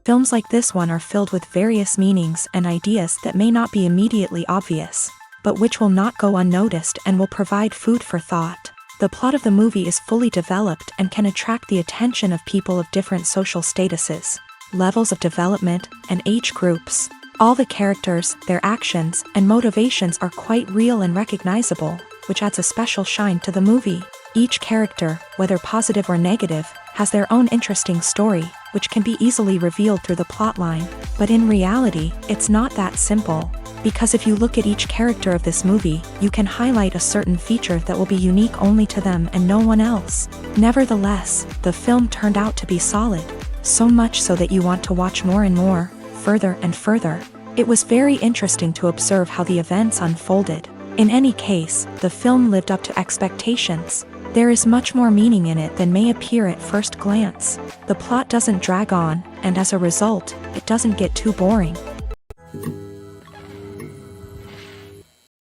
Films like this one are filled with various meanings and ideas that may not be immediately obvious, but which will not go unnoticed and will provide food for thought. The plot of the movie is fully developed and can attract the attention of people of different social statuses, levels of development, and age groups. All the characters, their actions, and motivations are quite real and recognizable, which adds a special shine to the movie. Each character, whether positive or negative, has their own interesting story, which can be easily revealed through the plotline. But in reality, it's not that simple. Because if you look at each character of this movie, you can highlight a certain feature that will be unique only to them and no one else. Nevertheless, the film turned out to be solid. So much so that you want to watch more and more, further and further. It was very interesting to observe how the events unfolded. In any case, the film lived up to expectations. There is much more meaning in it than may appear at first glance. The plot doesn't drag on, and as a result, it doesn't get too boring.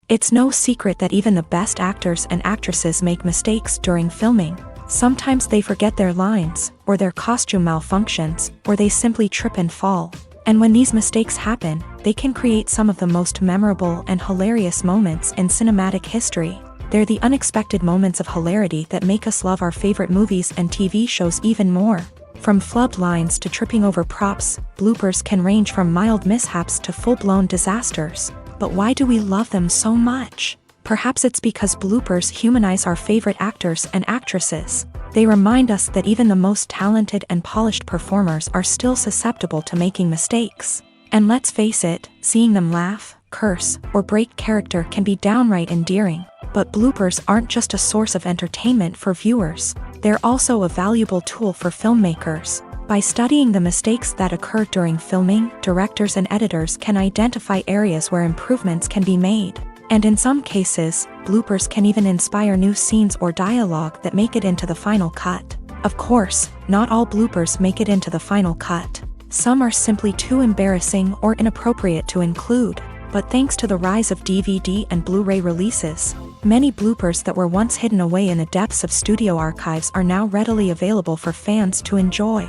It's no secret that even the best actors and actresses make mistakes during filming. Sometimes they forget their lines, or their costume malfunctions, or they simply trip and fall. And when these mistakes happen, they can create some of the most memorable and hilarious moments in cinematic history. They're the unexpected moments of hilarity that make us love our favorite movies and TV shows even more. From flubbed lines to tripping over props, bloopers can range from mild mishaps to full-blown disasters. But why do we love them so much? Perhaps it's because bloopers humanize our favorite actors and actresses. They remind us that even the most talented and polished performers are still susceptible to making mistakes. And let's face it, seeing them laugh, curse, or break character can be downright endearing. But bloopers aren't just a source of entertainment for viewers. They're also a valuable tool for filmmakers. By studying the mistakes that occur during filming, directors and editors can identify areas where improvements can be made. And in some cases, bloopers can even inspire new scenes or dialogue that make it into the final cut. Of course, not all bloopers make it into the final cut. Some are simply too embarrassing or inappropriate to include. But thanks to the rise of DVD and Blu-ray releases, many bloopers that were once hidden away in the depths of studio archives are now readily available for fans to enjoy.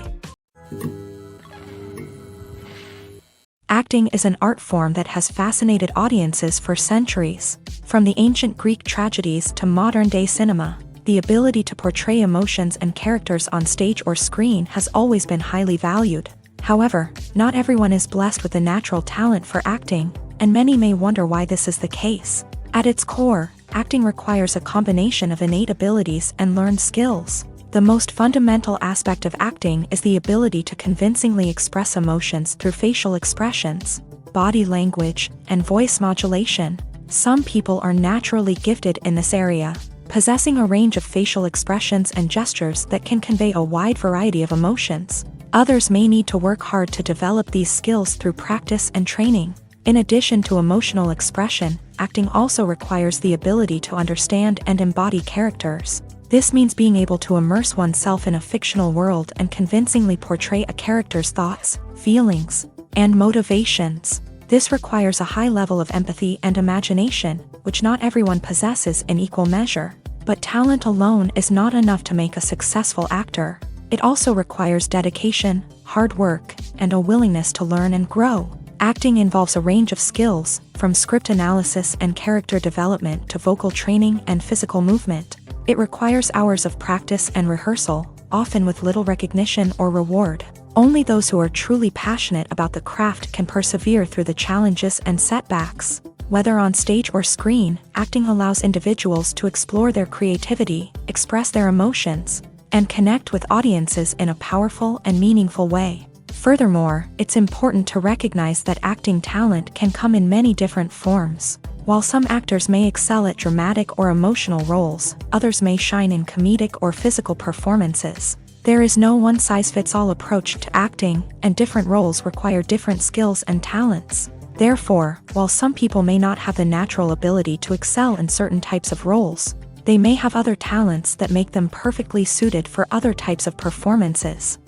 Acting is an art form that has fascinated audiences for centuries. From the ancient Greek tragedies to modern-day cinema, the ability to portray emotions and characters on stage or screen has always been highly valued. However, not everyone is blessed with the natural talent for acting, and many may wonder why this is the case. At its core, acting requires a combination of innate abilities and learned skills. The most fundamental aspect of acting is the ability to convincingly express emotions through facial expressions, body language, and voice modulation. Some people are naturally gifted in this area, possessing a range of facial expressions and gestures that can convey a wide variety of emotions. Others may need to work hard to develop these skills through practice and training. In addition to emotional expression, acting also requires the ability to understand and embody characters. This means being able to immerse oneself in a fictional world and convincingly portray a character's thoughts, feelings, and motivations. This requires a high level of empathy and imagination, which not everyone possesses in equal measure. But talent alone is not enough to make a successful actor. It also requires dedication, hard work, and a willingness to learn and grow. Acting involves a range of skills, from script analysis and character development to vocal training and physical movement. It requires hours of practice and rehearsal, often with little recognition or reward. Only those who are truly passionate about the craft can persevere through the challenges and setbacks. Whether on stage or screen, acting allows individuals to explore their creativity, express their emotions, and connect with audiences in a powerful and meaningful way. Furthermore, it's important to recognize that acting talent can come in many different forms. While some actors may excel at dramatic or emotional roles, others may shine in comedic or physical performances. There is no one-size-fits-all approach to acting, and different roles require different skills and talents. Therefore, while some people may not have the natural ability to excel in certain types of roles, they may have other talents that make them perfectly suited for other types of performances.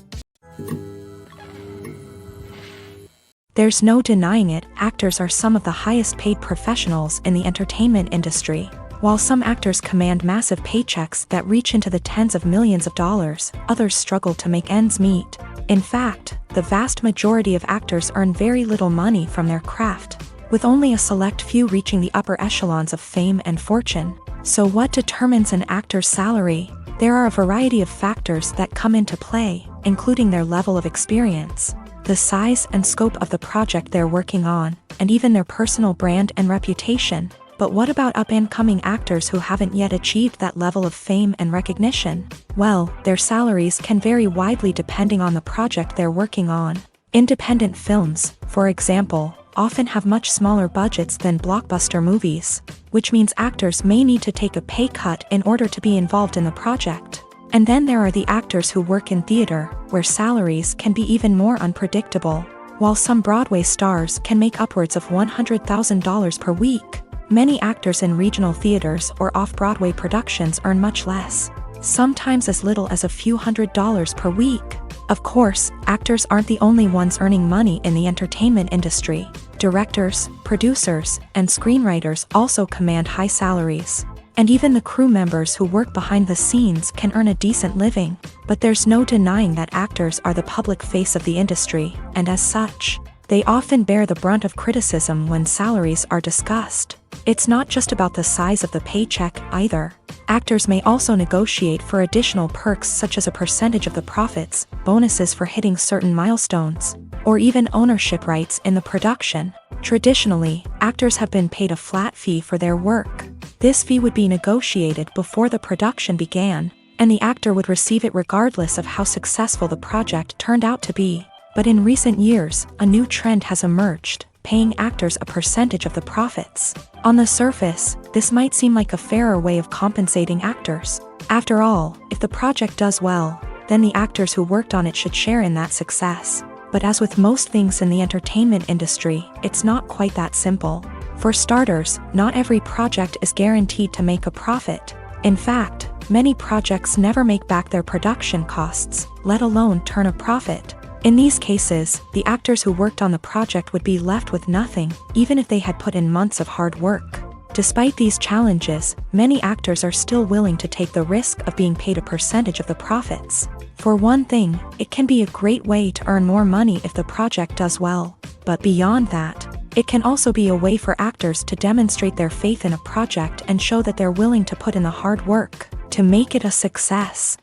There's no denying it, actors are some of the highest paid professionals in the entertainment industry. While some actors command massive paychecks that reach into the tens of millions of dollars, others struggle to make ends meet. In fact, the vast majority of actors earn very little money from their craft, with only a select few reaching the upper echelons of fame and fortune. So what determines an actor's salary? There are a variety of factors that come into play, including their level of experience, the size and scope of the project they're working on, and even their personal brand and reputation. But what about up-and-coming actors who haven't yet achieved that level of fame and recognition? Well, their salaries can vary widely depending on the project they're working on. Independent films, for example, often have much smaller budgets than blockbuster movies, which means actors may need to take a pay cut in order to be involved in the project. And then there are the actors who work in theater, where salaries can be even more unpredictable. While some Broadway stars can make upwards of $100,000 per week, many actors in regional theaters or off-Broadway productions earn much less, sometimes as little as a few $100s per week. Of course, actors aren't the only ones earning money in the entertainment industry. Directors, producers, and screenwriters also command high salaries. And even the crew members who work behind the scenes can earn a decent living. But there's no denying that actors are the public face of the industry, and as such, they often bear the brunt of criticism when salaries are discussed. It's not just about the size of the paycheck either. Actors may also negotiate for additional perks such as a percentage of the profits, bonuses for hitting certain milestones, or even ownership rights in the production. Traditionally, actors have been paid a flat fee for their work. This fee would be negotiated before the production began, and the actor would receive it regardless of how successful the project turned out to be. But in recent years, a new trend has emerged, paying actors a percentage of the profits. On the surface, this might seem like a fairer way of compensating actors. After all, if the project does well, then the actors who worked on it should share in that success. But as with most things in the entertainment industry, it's not quite that simple. For starters, not every project is guaranteed to make a profit. In fact, many projects never make back their production costs, let alone turn a profit. In these cases, the actors who worked on the project would be left with nothing, even if they had put in months of hard work. Despite these challenges, many actors are still willing to take the risk of being paid a percentage of the profits. For one thing, it can be a great way to earn more money if the project does well. But beyond that, it can also be a way for actors to demonstrate their faith in a project and show that they're willing to put in the hard work to make it a success.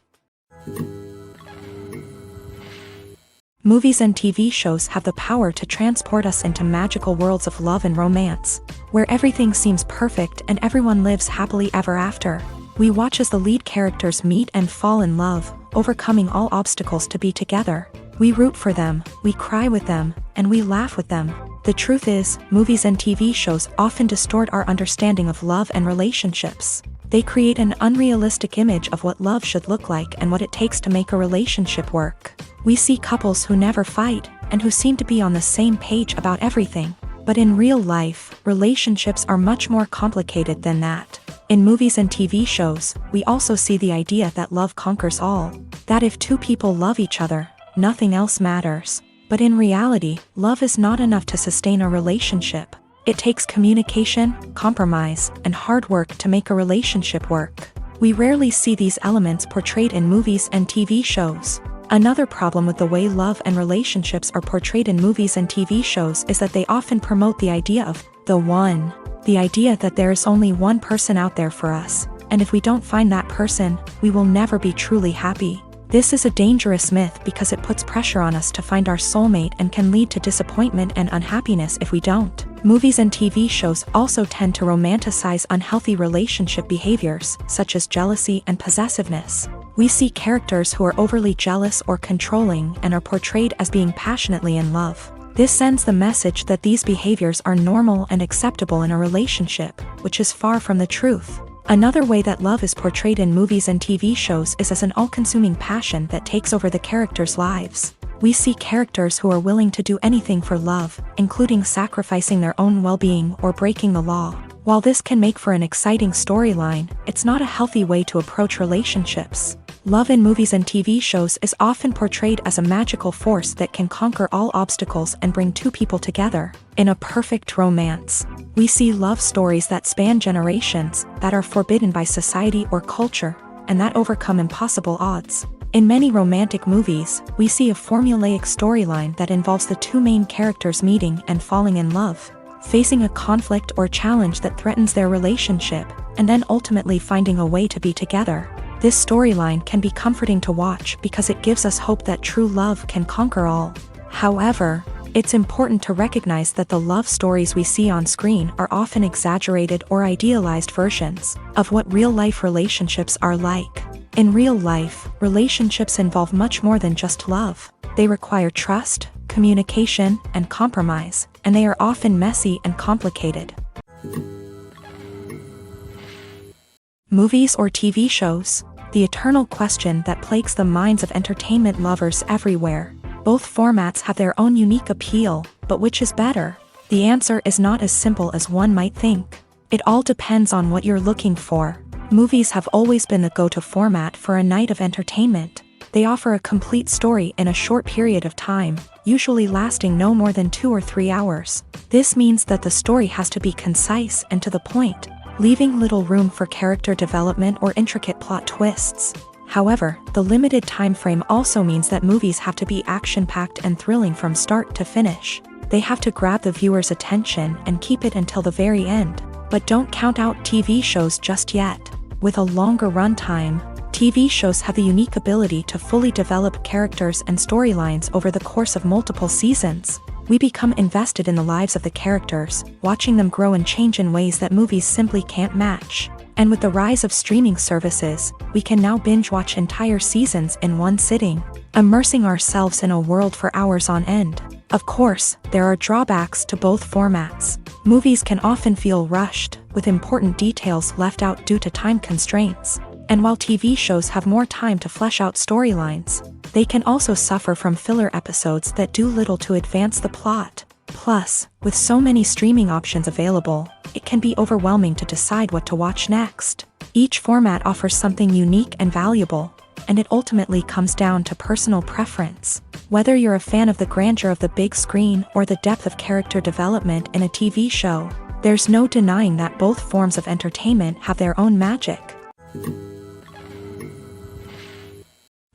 Movies and TV shows have the power to transport us into magical worlds of love and romance, where everything seems perfect and everyone lives happily ever after. We watch as the lead characters meet and fall in love, overcoming all obstacles to be together. We root for them, we cry with them, and we laugh with them. The truth is, movies and TV shows often distort our understanding of love and relationships. They create an unrealistic image of what love should look like and what it takes to make a relationship work. We see couples who never fight, and who seem to be on the same page about everything. But in real life, relationships are much more complicated than that. In movies and TV shows, we also see the idea that love conquers all. That if two people love each other, nothing else matters. But in reality, love is not enough to sustain a relationship. It takes communication, compromise, and hard work to make a relationship work. We rarely see these elements portrayed in movies and TV shows. Another problem with the way love and relationships are portrayed in movies and TV shows is that they often promote the idea of the one. The idea that there is only one person out there for us, and if we don't find that person, we will never be truly happy. This is a dangerous myth because it puts pressure on us to find our soulmate and can lead to disappointment and unhappiness if we don't. Movies and TV shows also tend to romanticize unhealthy relationship behaviors, such as jealousy and possessiveness. We see characters who are overly jealous or controlling and are portrayed as being passionately in love. This sends the message that these behaviors are normal and acceptable in a relationship, which is far from the truth. Another way that love is portrayed in movies and TV shows is as an all-consuming passion that takes over the characters' lives. We see characters who are willing to do anything for love, including sacrificing their own well-being or breaking the law. While this can make for an exciting storyline, it's not a healthy way to approach relationships. Love in movies and TV shows is often portrayed as a magical force that can conquer all obstacles and bring two people together in a perfect romance. We see love stories that span generations, that are forbidden by society or culture, and that overcome impossible odds. In many romantic movies, we see a formulaic storyline that involves the two main characters meeting and falling in love, facing a conflict or challenge that threatens their relationship, and then ultimately finding a way to be together. This storyline can be comforting to watch because it gives us hope that true love can conquer all. However, it's important to recognize that the love stories we see on screen are often exaggerated or idealized versions of what real-life relationships are like. In real life, relationships involve much more than just love. They require trust, communication, and compromise, and they are often messy and complicated. Movies or TV shows? The eternal question that plagues the minds of entertainment lovers everywhere. Both formats have their own unique appeal, but which is better? The answer is not as simple as one might think. It all depends on what you're looking for. Movies have always been the go-to format for a night of entertainment. They offer a complete story in a short period of time, usually lasting no more than 2 or 3 hours. This means that the story has to be concise and to the point, leaving little room for character development or intricate plot twists. However, the limited time frame also means that movies have to be action-packed and thrilling from start to finish. They have to grab the viewer's attention and keep it until the very end. But don't count out TV shows just yet. With a longer runtime, TV shows have the unique ability to fully develop characters and storylines over the course of multiple seasons. We become invested in the lives of the characters, watching them grow and change in ways that movies simply can't match. And with the rise of streaming services, we can now binge-watch entire seasons in one sitting, immersing ourselves in a world for hours on end. Of course, there are drawbacks to both formats. Movies can often feel rushed, with important details left out due to time constraints. And while TV shows have more time to flesh out storylines, they can also suffer from filler episodes that do little to advance the plot. Plus, with so many streaming options available, it can be overwhelming to decide what to watch next. Each format offers something unique and valuable, and it ultimately comes down to personal preference. Whether you're a fan of the grandeur of the big screen or the depth of character development in a TV show, there's no denying that both forms of entertainment have their own magic.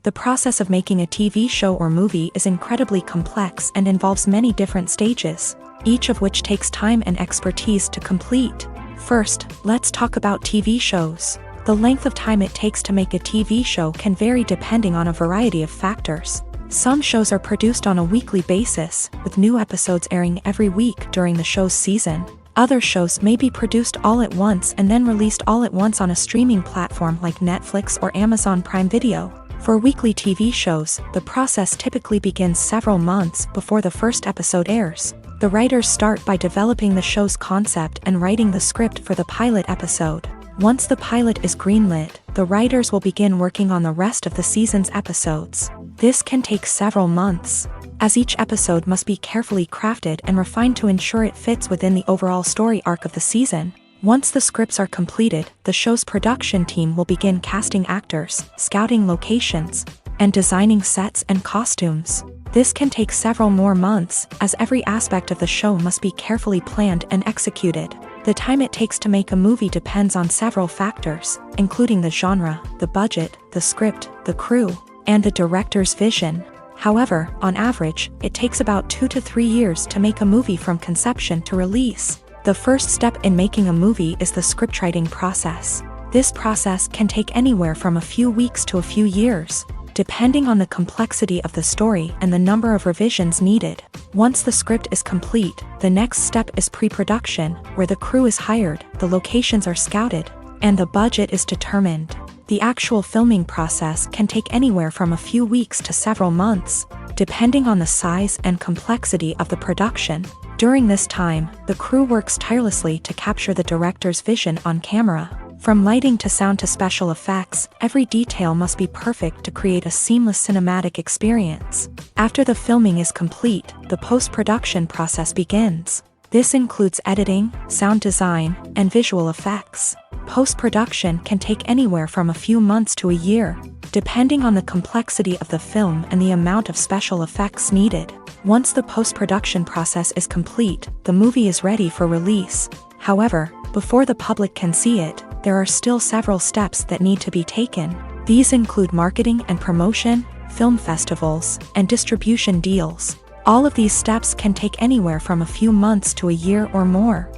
The process of making a TV show or movie is incredibly complex and involves many different stages, each of which takes time and expertise to complete. First, let's talk about TV shows. The length of time it takes to make a TV show can vary depending on a variety of factors. Some shows are produced on a weekly basis, with new episodes airing every week during the show's season. Other shows may be produced all at once and then released all at once on a streaming platform like Netflix or Amazon Prime Video. For weekly TV shows, the process typically begins several months before the first episode airs. The writers start by developing the show's concept and writing the script for the pilot episode. Once the pilot is greenlit, the writers will begin working on the rest of the season's episodes. This can take several months, as each episode must be carefully crafted and refined to ensure it fits within the overall story arc of the season. Once the scripts are completed, the show's production team will begin casting actors, scouting locations, and designing sets and costumes. This can take several more months, as every aspect of the show must be carefully planned and executed. The time it takes to make a movie depends on several factors, including the genre, the budget, the script, the crew, and the director's vision. However, on average, it takes about 2 to 3 years to make a movie from conception to release. The first step in making a movie is the scriptwriting process. This process can take anywhere from a few weeks to a few years, depending on the complexity of the story and the number of revisions needed. Once the script is complete, the next step is pre-production, where the crew is hired, the locations are scouted, and the budget is determined. The actual filming process can take anywhere from a few weeks to several months, depending on the size and complexity of the production. During this time, the crew works tirelessly to capture the director's vision on camera. From lighting to sound to special effects, every detail must be perfect to create a seamless cinematic experience. After the filming is complete, the post-production process begins. This includes editing, sound design, and visual effects. Post-production can take anywhere from a few months to a year, depending on the complexity of the film and the amount of special effects needed. Once the post-production process is complete, the movie is ready for release. However, before the public can see it, there are still several steps that need to be taken. These include marketing and promotion, film festivals, and distribution deals. All of these steps can take anywhere from a few months to a year or more.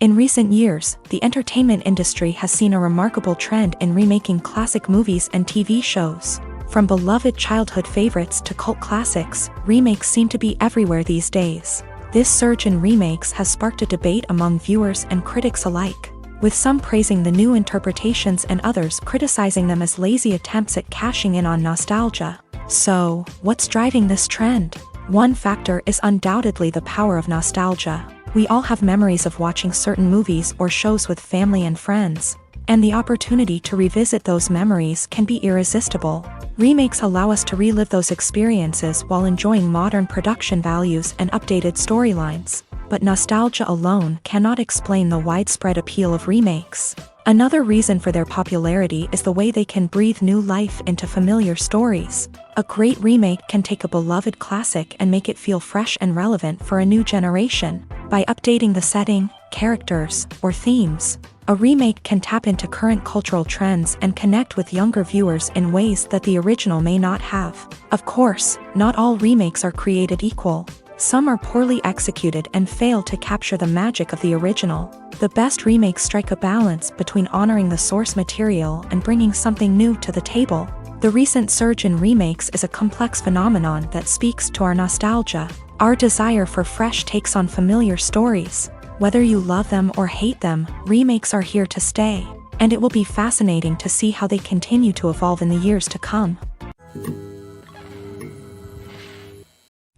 In recent years, the entertainment industry has seen a remarkable trend in remaking classic movies and TV shows. From beloved childhood favorites to cult classics, remakes seem to be everywhere these days. This surge in remakes has sparked a debate among viewers and critics alike, with some praising the new interpretations and others criticizing them as lazy attempts at cashing in on nostalgia. So, what's driving this trend? One factor is undoubtedly the power of nostalgia. We all have memories of watching certain movies or shows with family and friends, and the opportunity to revisit those memories can be irresistible. Remakes allow us to relive those experiences while enjoying modern production values and updated storylines, but nostalgia alone cannot explain the widespread appeal of remakes. Another reason for their popularity is the way they can breathe new life into familiar stories. A great remake can take a beloved classic and make it feel fresh and relevant for a new generation. By updating the setting, characters, or themes, a remake can tap into current cultural trends and connect with younger viewers in ways that the original may not have. Of course, not all remakes are created equal. Some are poorly executed and fail to capture the magic of the original. The best remakes strike a balance between honoring the source material and bringing something new to the table. The recent surge in remakes is a complex phenomenon that speaks to our nostalgia, our desire for fresh takes on familiar stories. Whether you love them or hate them, remakes are here to stay, and it will be fascinating to see how they continue to evolve in the years to come.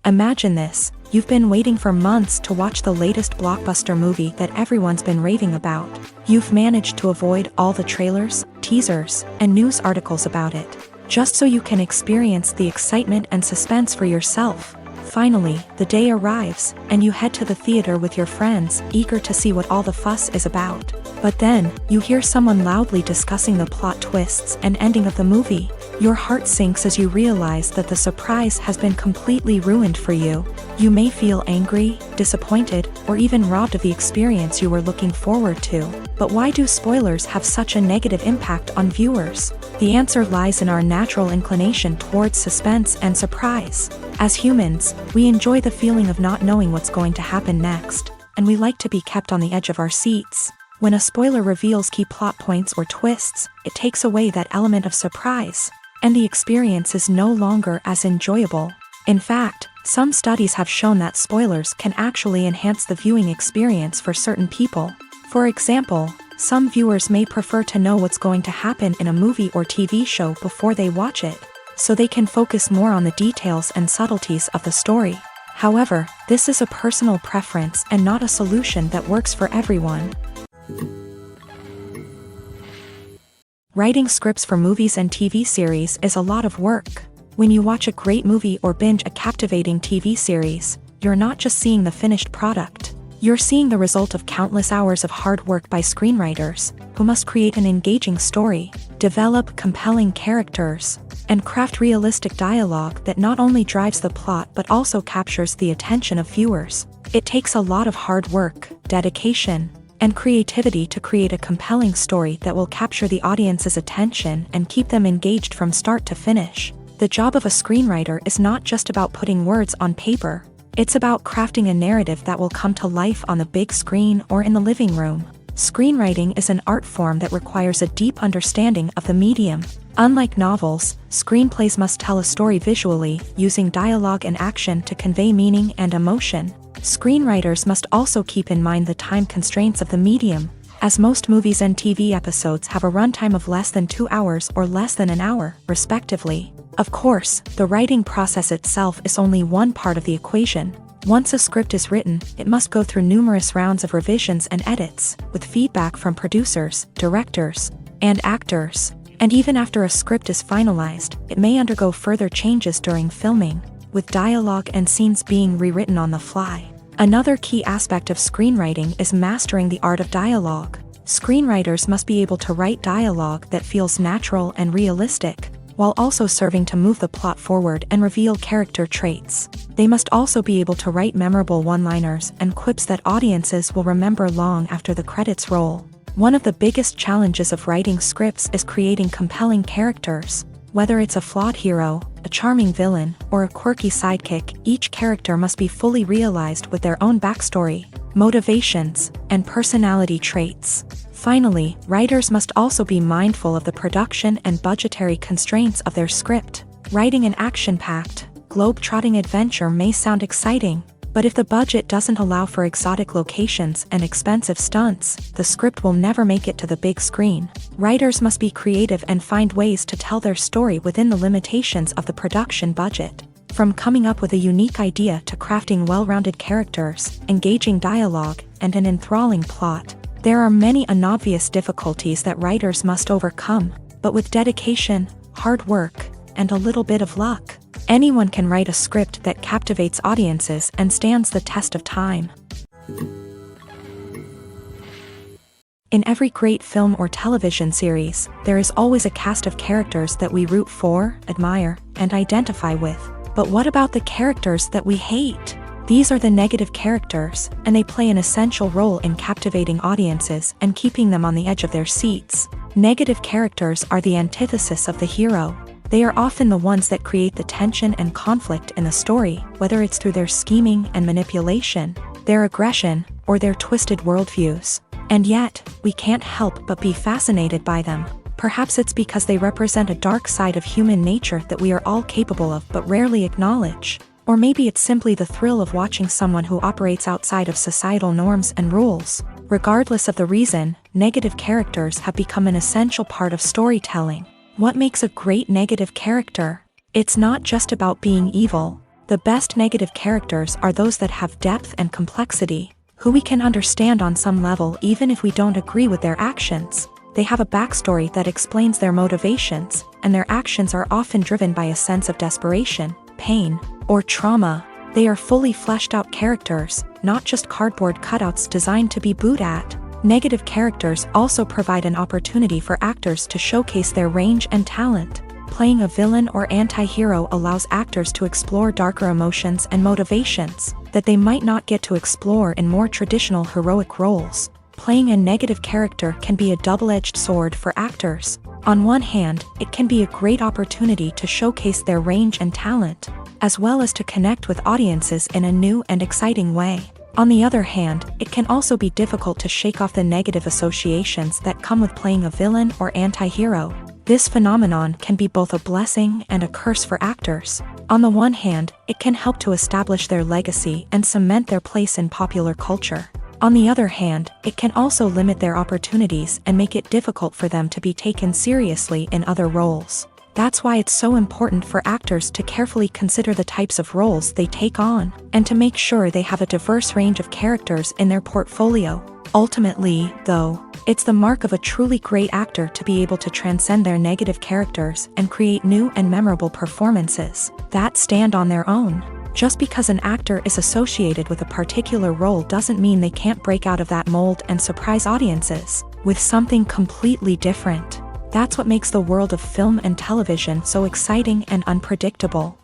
Imagine this, you've been waiting for months to watch the latest blockbuster movie that everyone's been raving about. You've managed to avoid all the trailers, teasers, and news articles about it, just so you can experience the excitement and suspense for yourself. Finally, the day arrives, and you head to the theater with your friends, eager to see what all the fuss is about. But then, you hear someone loudly discussing the plot twists and ending of the movie. Your heart sinks as you realize that the surprise has been completely ruined for you. You may feel angry, disappointed, or even robbed of the experience you were looking forward to. But why do spoilers have such a negative impact on viewers? The answer lies in our natural inclination towards suspense and surprise. As humans, we enjoy the feeling of not knowing what's going to happen next, and we like to be kept on the edge of our seats. When a spoiler reveals key plot points or twists, it takes away that element of surprise, and the experience is no longer as enjoyable. In fact, some studies have shown that spoilers can actually enhance the viewing experience for certain people. For example, some viewers may prefer to know what's going to happen in a movie or TV show before they watch it, so they can focus more on the details and subtleties of the story. However, this is a personal preference and not a solution that works for everyone. Writing scripts for movies and TV series is a lot of work. When you watch a great movie or binge a captivating TV series, you're not just seeing the finished product. You're seeing the result of countless hours of hard work by screenwriters, who must create an engaging story, develop compelling characters, and craft realistic dialogue that not only drives the plot but also captures the attention of viewers. It takes a lot of hard work, dedication, and creativity to create a compelling story that will capture the audience's attention and keep them engaged from start to finish. The job of a screenwriter is not just about putting words on paper. It's about crafting a narrative that will come to life on the big screen or in the living room. Screenwriting is an art form that requires a deep understanding of the medium. Unlike novels, screenplays must tell a story visually, using dialogue and action to convey meaning and emotion. Screenwriters must also keep in mind the time constraints of the medium, as most movies and TV episodes have a runtime of less than 2 hours or less than an hour, respectively. Of course, the writing process itself is only one part of the equation. Once a script is written, it must go through numerous rounds of revisions and edits, with feedback from producers, directors, and actors. And even after a script is finalized, it may undergo further changes during filming, with dialogue and scenes being rewritten on the fly. Another key aspect of screenwriting is mastering the art of dialogue. Screenwriters must be able to write dialogue that feels natural and realistic, while also serving to move the plot forward and reveal character traits. They must also be able to write memorable one-liners and quips that audiences will remember long after the credits roll. One of the biggest challenges of writing scripts is creating compelling characters. Whether it's a flawed hero, a charming villain, or a quirky sidekick, each character must be fully realized with their own backstory, motivations, and personality traits. Finally, writers must also be mindful of the production and budgetary constraints of their script. Writing an action-packed, globe-trotting adventure may sound exciting, but if the budget doesn't allow for exotic locations and expensive stunts, the script will never make it to the big screen. Writers must be creative and find ways to tell their story within the limitations of the production budget. From coming up with a unique idea to crafting well-rounded characters, engaging dialogue, and an enthralling plot, there are many unobvious difficulties that writers must overcome, but with dedication, hard work, and a little bit of luck, anyone can write a script that captivates audiences and stands the test of time. In every great film or television series, there is always a cast of characters that we root for, admire, and identify with. But what about the characters that we hate? These are the negative characters, and they play an essential role in captivating audiences and keeping them on the edge of their seats. Negative characters are the antithesis of the hero. They are often the ones that create the tension and conflict in the story, whether it's through their scheming and manipulation, their aggression, or their twisted worldviews. And yet, we can't help but be fascinated by them. Perhaps it's because they represent a dark side of human nature that we are all capable of but rarely acknowledge. Or maybe it's simply the thrill of watching someone who operates outside of societal norms and rules. Regardless of the reason, negative characters have become an essential part of storytelling. What makes a great negative character? It's not just about being evil. The best negative characters are those that have depth and complexity, who we can understand on some level even if we don't agree with their actions. They have a backstory that explains their motivations, and their actions are often driven by a sense of desperation, pain, or trauma. They are fully fleshed out characters, not just cardboard cutouts designed to be booed at. Negative characters also provide an opportunity for actors to showcase their range and talent. Playing a villain or anti-hero allows actors to explore darker emotions and motivations that they might not get to explore in more traditional heroic roles. Playing a negative character can be a double-edged sword for actors. On one hand, it can be a great opportunity to showcase their range and talent, as well as to connect with audiences in a new and exciting way. On the other hand, it can also be difficult to shake off the negative associations that come with playing a villain or anti-hero. This phenomenon can be both a blessing and a curse for actors. On the one hand, it can help to establish their legacy and cement their place in popular culture. On the other hand, it can also limit their opportunities and make it difficult for them to be taken seriously in other roles. That's why it's so important for actors to carefully consider the types of roles they take on, and to make sure they have a diverse range of characters in their portfolio. Ultimately, though, it's the mark of a truly great actor to be able to transcend their negative characters and create new and memorable performances that stand on their own. Just because an actor is associated with a particular role doesn't mean they can't break out of that mold and surprise audiences with something completely different. That's what makes the world of film and television so exciting and unpredictable.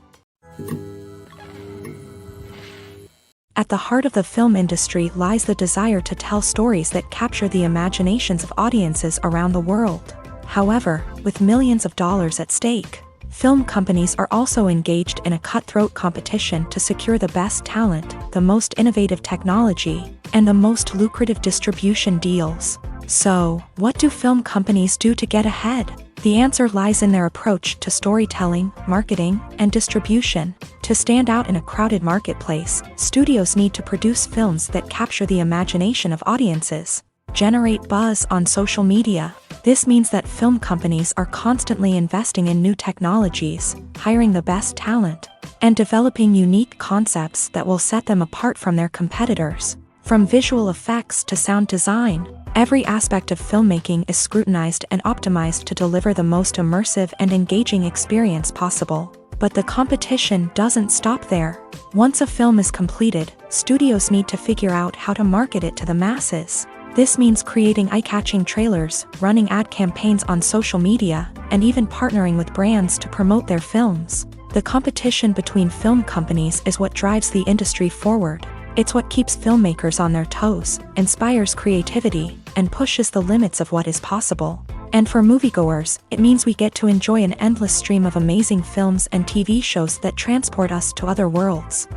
At the heart of the film industry lies the desire to tell stories that capture the imaginations of audiences around the world. However, with millions of dollars at stake, film companies are also engaged in a cutthroat competition to secure the best talent, the most innovative technology, and the most lucrative distribution deals. So, what do film companies do to get ahead? The answer lies in their approach to storytelling, marketing, and distribution. To stand out in a crowded marketplace, studios need to produce films that capture the imagination of audiences, generate buzz on social media. This means that film companies are constantly investing in new technologies, hiring the best talent, and developing unique concepts that will set them apart from their competitors. From visual effects to sound design, every aspect of filmmaking is scrutinized and optimized to deliver the most immersive and engaging experience possible. But the competition doesn't stop there. Once a film is completed, studios need to figure out how to market it to the masses. This means creating eye-catching trailers, running ad campaigns on social media, and even partnering with brands to promote their films. The competition between film companies is what drives the industry forward. It's what keeps filmmakers on their toes, inspires creativity, and pushes the limits of what is possible. And for moviegoers, it means we get to enjoy an endless stream of amazing films and TV shows that transport us to other worlds.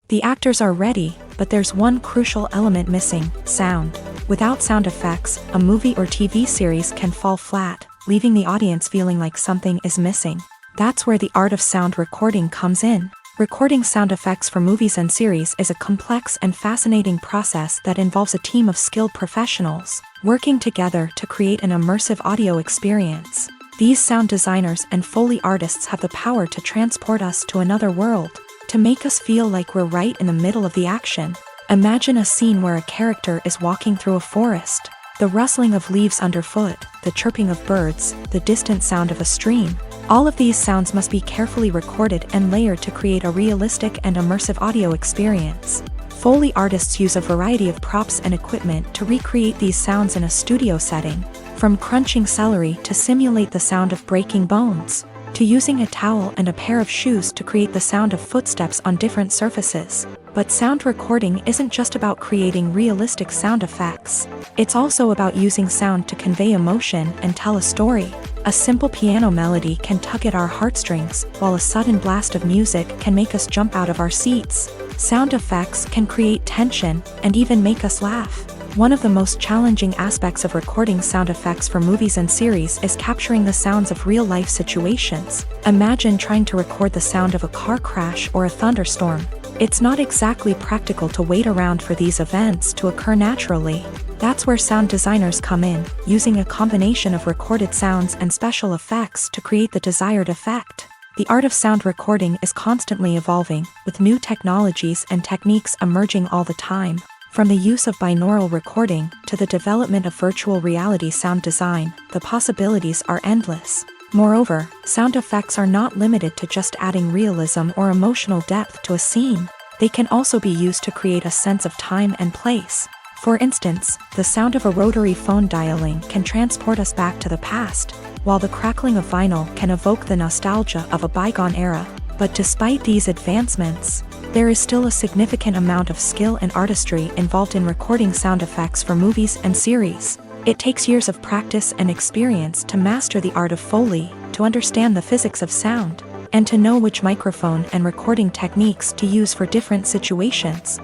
The actors are ready, but there's one crucial element missing: sound. Without sound effects, a movie or TV series can fall flat, leaving the audience feeling like something is missing. That's where the art of sound recording comes in. Recording sound effects for movies and series is a complex and fascinating process that involves a team of skilled professionals working together to create an immersive audio experience. These sound designers and Foley artists have the power to transport us to another world, to make us feel like we're right in the middle of the action. Imagine a scene where a character is walking through a forest. The rustling of leaves underfoot, the chirping of birds, the distant sound of a stream. All of these sounds must be carefully recorded and layered to create a realistic and immersive audio experience. Foley artists use a variety of props and equipment to recreate these sounds in a studio setting, from crunching celery to simulate the sound of breaking bones, to using a towel and a pair of shoes to create the sound of footsteps on different surfaces. But sound recording isn't just about creating realistic sound effects. It's also about using sound to convey emotion and tell a story. A simple piano melody can tug at our heartstrings, while a sudden blast of music can make us jump out of our seats. Sound effects can create tension and even make us laugh. One of the most challenging aspects of recording sound effects for movies and series is capturing the sounds of real-life situations. Imagine trying to record the sound of a car crash or a thunderstorm. It's not exactly practical to wait around for these events to occur naturally. That's where sound designers come in, using a combination of recorded sounds and special effects to create the desired effect. The art of sound recording is constantly evolving, with new technologies and techniques emerging all the time. From the use of binaural recording to the development of virtual reality sound design, the possibilities are endless. Moreover, sound effects are not limited to just adding realism or emotional depth to a scene. They can also be used to create a sense of time and place. For instance, the sound of a rotary phone dialing can transport us back to the past, while the crackling of vinyl can evoke the nostalgia of a bygone era. But despite these advancements, there is still a significant amount of skill and artistry involved in recording sound effects for movies and series. It takes years of practice and experience to master the art of Foley, to understand the physics of sound, and to know which microphone and recording techniques to use for different situations.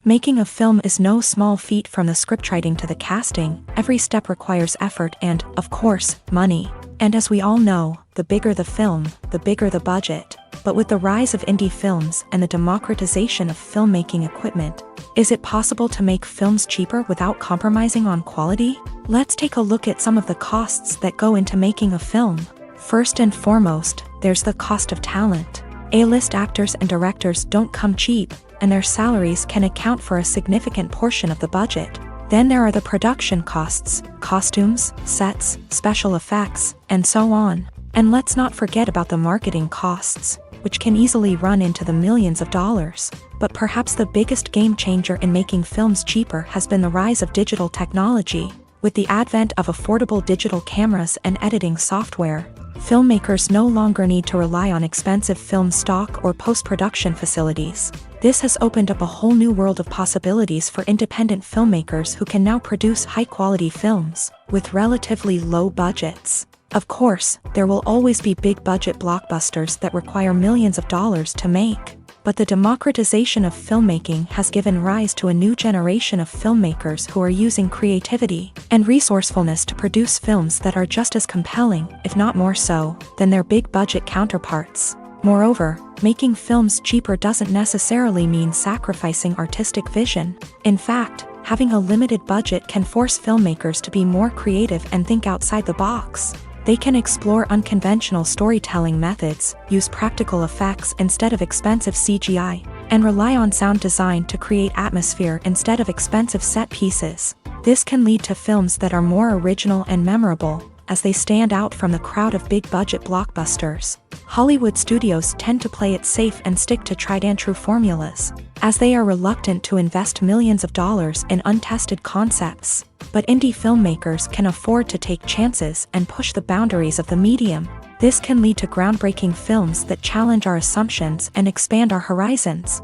Making a film is no small feat. From the scriptwriting to the casting, every step requires effort and, of course, money. And as we all know, the bigger the film, the bigger the budget. But with the rise of indie films and the democratization of filmmaking equipment, is it possible to make films cheaper without compromising on quality? Let's take a look at some of the costs that go into making a film. First and foremost, there's the cost of talent. A-list actors and directors don't come cheap, and their salaries can account for a significant portion of the budget. Then there are the production costs, costumes, sets, special effects, and so on. And let's not forget about the marketing costs, which can easily run into the millions of dollars. But perhaps the biggest game changer in making films cheaper has been the rise of digital technology. With the advent of affordable digital cameras and editing software, filmmakers no longer need to rely on expensive film stock or post-production facilities. This has opened up a whole new world of possibilities for independent filmmakers who can now produce high-quality films with relatively low budgets. Of course, there will always be big-budget blockbusters that require millions of dollars to make. But the democratization of filmmaking has given rise to a new generation of filmmakers who are using creativity and resourcefulness to produce films that are just as compelling, if not more so, than their big-budget counterparts. Moreover, making films cheaper doesn't necessarily mean sacrificing artistic vision. In fact, having a limited budget can force filmmakers to be more creative and think outside the box. They can explore unconventional storytelling methods, use practical effects instead of expensive CGI, and rely on sound design to create atmosphere instead of expensive set pieces. This can lead to films that are more original and memorable, as they stand out from the crowd of big-budget blockbusters. Hollywood studios tend to play it safe and stick to tried-and-true formulas, as they are reluctant to invest millions of dollars in untested concepts. But indie filmmakers can afford to take chances and push the boundaries of the medium. This can lead to groundbreaking films that challenge our assumptions and expand our horizons.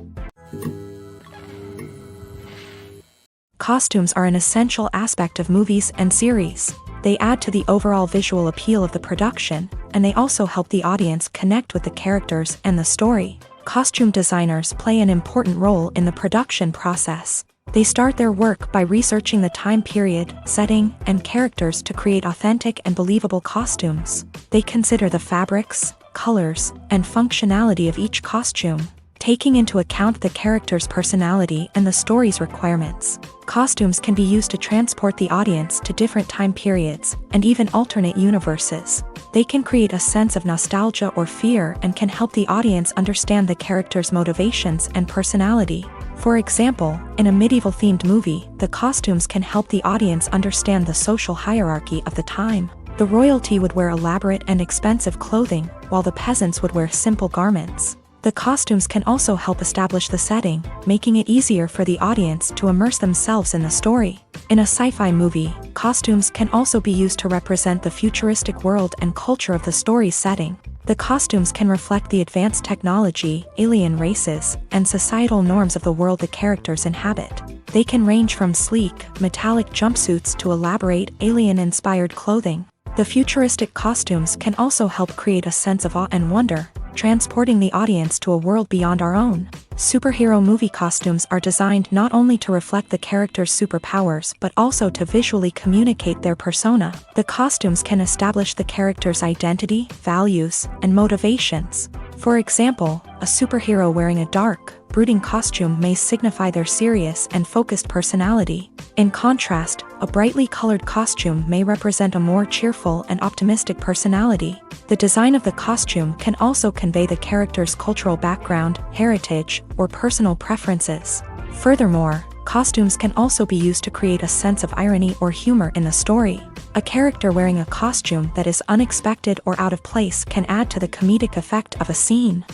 Costumes are an essential aspect of movies and series. They add to the overall visual appeal of the production, and they also help the audience connect with the characters and the story. Costume designers play an important role in the production process. They start their work by researching the time period, setting, and characters to create authentic and believable costumes. They consider the fabrics, colors, and functionality of each costume, taking into account the character's personality and the story's requirements. Costumes can be used to transport the audience to different time periods and even alternate universes. They can create a sense of nostalgia or fear and can help the audience understand the character's motivations and personality. For example, in a medieval-themed movie, the costumes can help the audience understand the social hierarchy of the time. The royalty would wear elaborate and expensive clothing, while the peasants would wear simple garments. The costumes can also help establish the setting, making it easier for the audience to immerse themselves in the story. In a sci-fi movie, costumes can also be used to represent the futuristic world and culture of the story's setting. The costumes can reflect the advanced technology, alien races, and societal norms of the world the characters inhabit. They can range from sleek, metallic jumpsuits to elaborate, alien-inspired clothing. The futuristic costumes can also help create a sense of awe and wonder, transporting the audience to a world beyond our own. Superhero movie costumes are designed not only to reflect the character's superpowers but also to visually communicate their persona. The costumes can establish the character's identity, values, and motivations. For example, a superhero wearing a dark, brooding costume may signify their serious and focused personality. In contrast, a brightly colored costume may represent a more cheerful and optimistic personality. The design of the costume can also convey the character's cultural background, heritage, or personal preferences. Furthermore, costumes can also be used to create a sense of irony or humor in the story. A character wearing a costume that is unexpected or out of place can add to the comedic effect of a scene.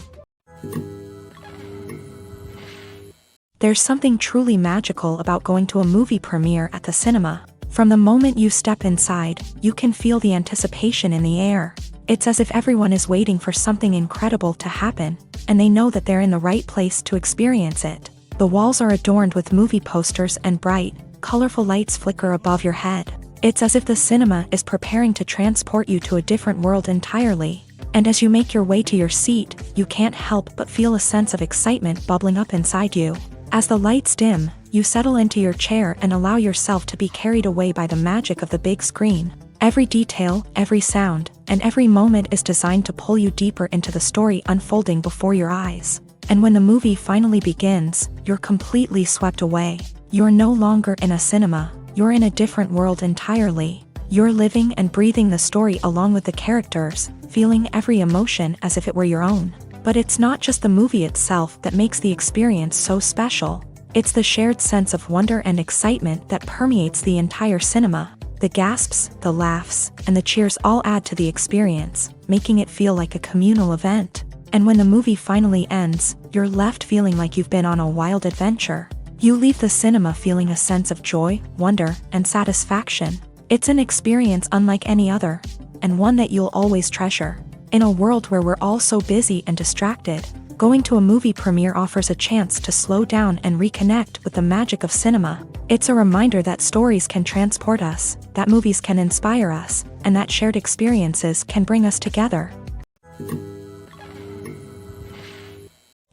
There's something truly magical about going to a movie premiere at the cinema. From the moment you step inside, you can feel the anticipation in the air. It's as if everyone is waiting for something incredible to happen, and they know that they're in the right place to experience it. The walls are adorned with movie posters and bright, colorful lights flicker above your head. It's as if the cinema is preparing to transport you to a different world entirely. And as you make your way to your seat, you can't help but feel a sense of excitement bubbling up inside you. As the lights dim, you settle into your chair and allow yourself to be carried away by the magic of the big screen. Every detail, every sound, and every moment is designed to pull you deeper into the story unfolding before your eyes. And when the movie finally begins, you're completely swept away. You're no longer in a cinema, you're in a different world entirely. You're living and breathing the story along with the characters, feeling every emotion as if it were your own. But it's not just the movie itself that makes the experience so special. It's the shared sense of wonder and excitement that permeates the entire cinema. The gasps, the laughs, and the cheers all add to the experience, making it feel like a communal event. And when the movie finally ends, you're left feeling like you've been on a wild adventure. You leave the cinema feeling a sense of joy, wonder, and satisfaction. It's an experience unlike any other, and one that you'll always treasure. In a world where we're all so busy and distracted, going to a movie premiere offers a chance to slow down and reconnect with the magic of cinema. It's a reminder that stories can transport us, that movies can inspire us, and that shared experiences can bring us together.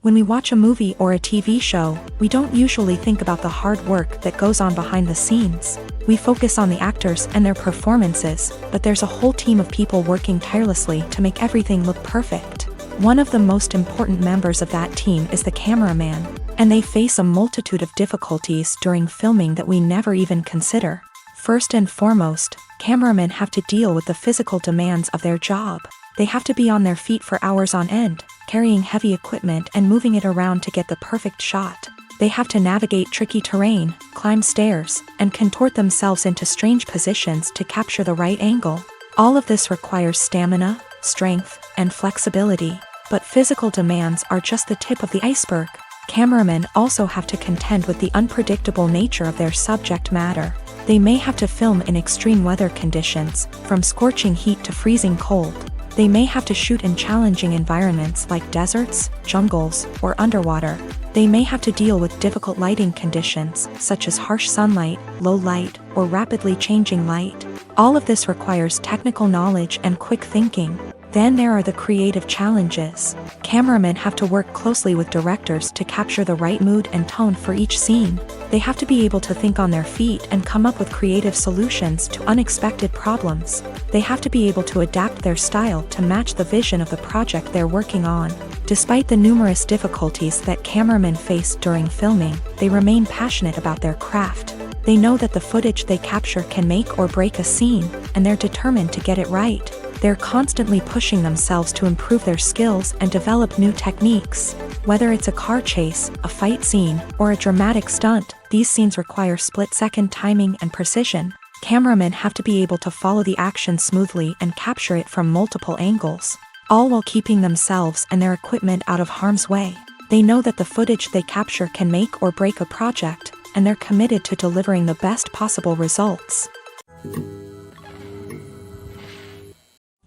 When we watch a movie or a TV show, we don't usually think about the hard work that goes on behind the scenes. We focus on the actors and their performances, but there's a whole team of people working tirelessly to make everything look perfect. One of the most important members of that team is the cameraman, and they face a multitude of difficulties during filming that we never even consider. First and foremost, cameramen have to deal with the physical demands of their job. They have to be on their feet for hours on end, carrying heavy equipment and moving it around to get the perfect shot. They have to navigate tricky terrain, climb stairs, and contort themselves into strange positions to capture the right angle. All of this requires stamina, strength, and flexibility. But physical demands are just the tip of the iceberg. Cameramen also have to contend with the unpredictable nature of their subject matter. They may have to film in extreme weather conditions, from scorching heat to freezing cold. They may have to shoot in challenging environments like deserts, jungles, or underwater. They may have to deal with difficult lighting conditions, such as harsh sunlight, low light, or rapidly changing light. All of this requires technical knowledge and quick thinking. Then there are the creative challenges. Cameramen have to work closely with directors to capture the right mood and tone for each scene. They have to be able to think on their feet and come up with creative solutions to unexpected problems. They have to be able to adapt their style to match the vision of the project they're working on. Despite the numerous difficulties that cameramen face during filming, they remain passionate about their craft. They know that the footage they capture can make or break a scene, and they're determined to get it right. They're constantly pushing themselves to improve their skills and develop new techniques. Whether it's a car chase, a fight scene, or a dramatic stunt, these scenes require split-second timing and precision. Cameramen have to be able to follow the action smoothly and capture it from multiple angles, all while keeping themselves and their equipment out of harm's way. They know that the footage they capture can make or break a project, and they're committed to delivering the best possible results.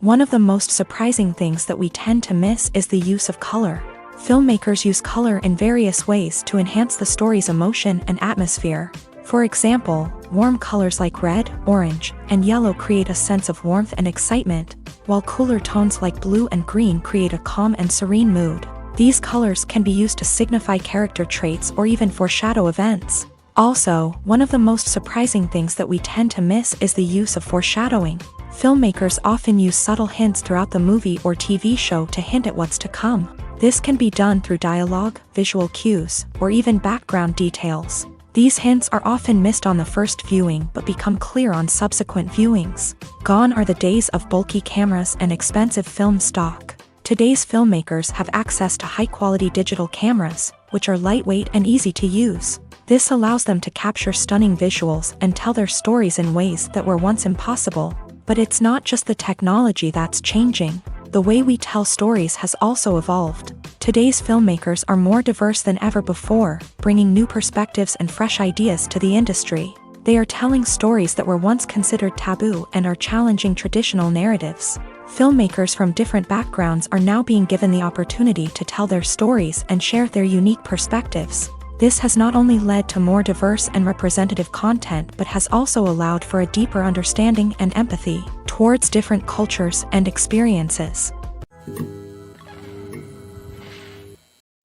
One of the most surprising things that we tend to miss is the use of color. Filmmakers use color in various ways to enhance the story's emotion and atmosphere. For example, warm colors like red, orange, and yellow create a sense of warmth and excitement, while cooler tones like blue and green create a calm and serene mood. These colors can be used to signify character traits or even foreshadow events. Also, one of the most surprising things that we tend to miss is the use of foreshadowing. Filmmakers often use subtle hints throughout the movie or TV show to hint at what's to come. This can be done through dialogue, visual cues, or even background details. These hints are often missed on the first viewing but become clear on subsequent viewings. Gone are the days of bulky cameras and expensive film stock. Today's filmmakers have access to high-quality digital cameras, which are lightweight and easy to use. This allows them to capture stunning visuals and tell their stories in ways that were once impossible. But it's not just the technology that's changing. The way we tell stories has also evolved. Today's filmmakers are more diverse than ever before, bringing new perspectives and fresh ideas to the industry. They are telling stories that were once considered taboo and are challenging traditional narratives. Filmmakers from different backgrounds are now being given the opportunity to tell their stories and share their unique perspectives. This has not only led to more diverse and representative content but has also allowed for a deeper understanding and empathy towards different cultures and experiences.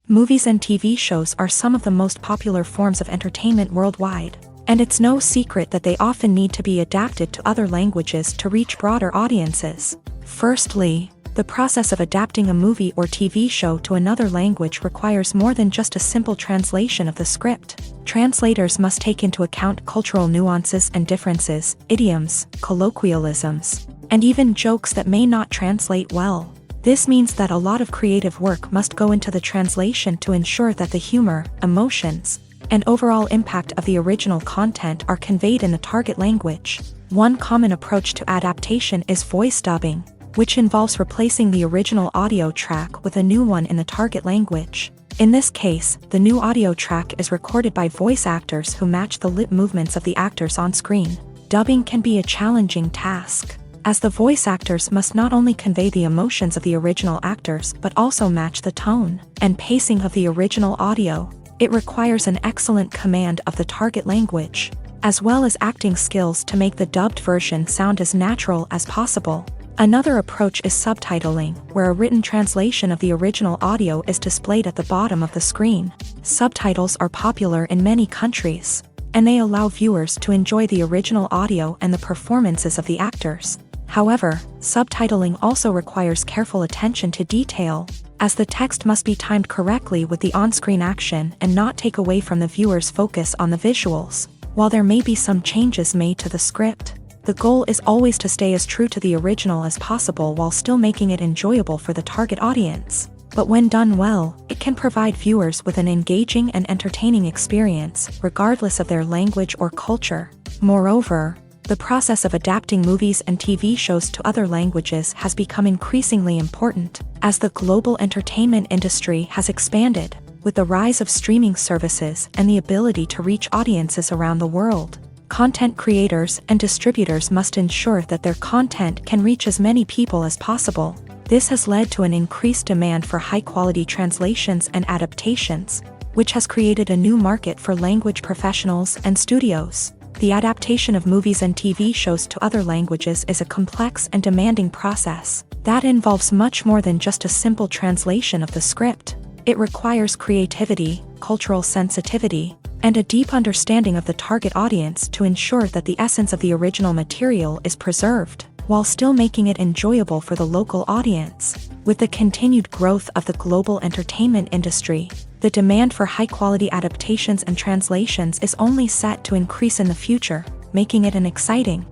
Movies and TV shows are some of the most popular forms of entertainment worldwide, and it's no secret that they often need to be adapted to other languages to reach broader audiences. Firstly, the process of adapting a movie or TV show to another language requires more than just a simple translation of the script. Translators must take into account cultural nuances and differences, idioms, colloquialisms, and even jokes that may not translate well. This means that a lot of creative work must go into the translation to ensure that the humor, emotions, and overall impact of the original content are conveyed in the target language. One common approach to adaptation is voice dubbing, which involves replacing the original audio track with a new one in the target language. In this case, the new audio track is recorded by voice actors who match the lip movements of the actors on screen. Dubbing can be a challenging task, as the voice actors must not only convey the emotions of the original actors but also match the tone and pacing of the original audio. It requires an excellent command of the target language, as well as acting skills to make the dubbed version sound as natural as possible. Another approach is subtitling, where a written translation of the original audio is displayed at the bottom of the screen. Subtitles are popular in many countries, and they allow viewers to enjoy the original audio and the performances of the actors. However, subtitling also requires careful attention to detail, as the text must be timed correctly with the on-screen action and not take away from the viewer's focus on the visuals. While there may be some changes made to the script, the goal is always to stay as true to the original as possible while still making it enjoyable for the target audience. But when done well, it can provide viewers with an engaging and entertaining experience, regardless of their language or culture. Moreover, the process of adapting movies and TV shows to other languages has become increasingly important, as the global entertainment industry has expanded, with the rise of streaming services and the ability to reach audiences around the world. Content creators and distributors must ensure that their content can reach as many people as possible. This has led to an increased demand for high-quality translations and adaptations, which has created a new market for language professionals and studios. The adaptation of movies and TV shows to other languages is a complex and demanding process that involves much more than just a simple translation of the script. It requires creativity, cultural sensitivity, and a deep understanding of the target audience to ensure that the essence of the original material is preserved, while still making it enjoyable for the local audience. With the continued growth of the global entertainment industry, the demand for high-quality adaptations and translations is only set to increase in the future, making it an exciting.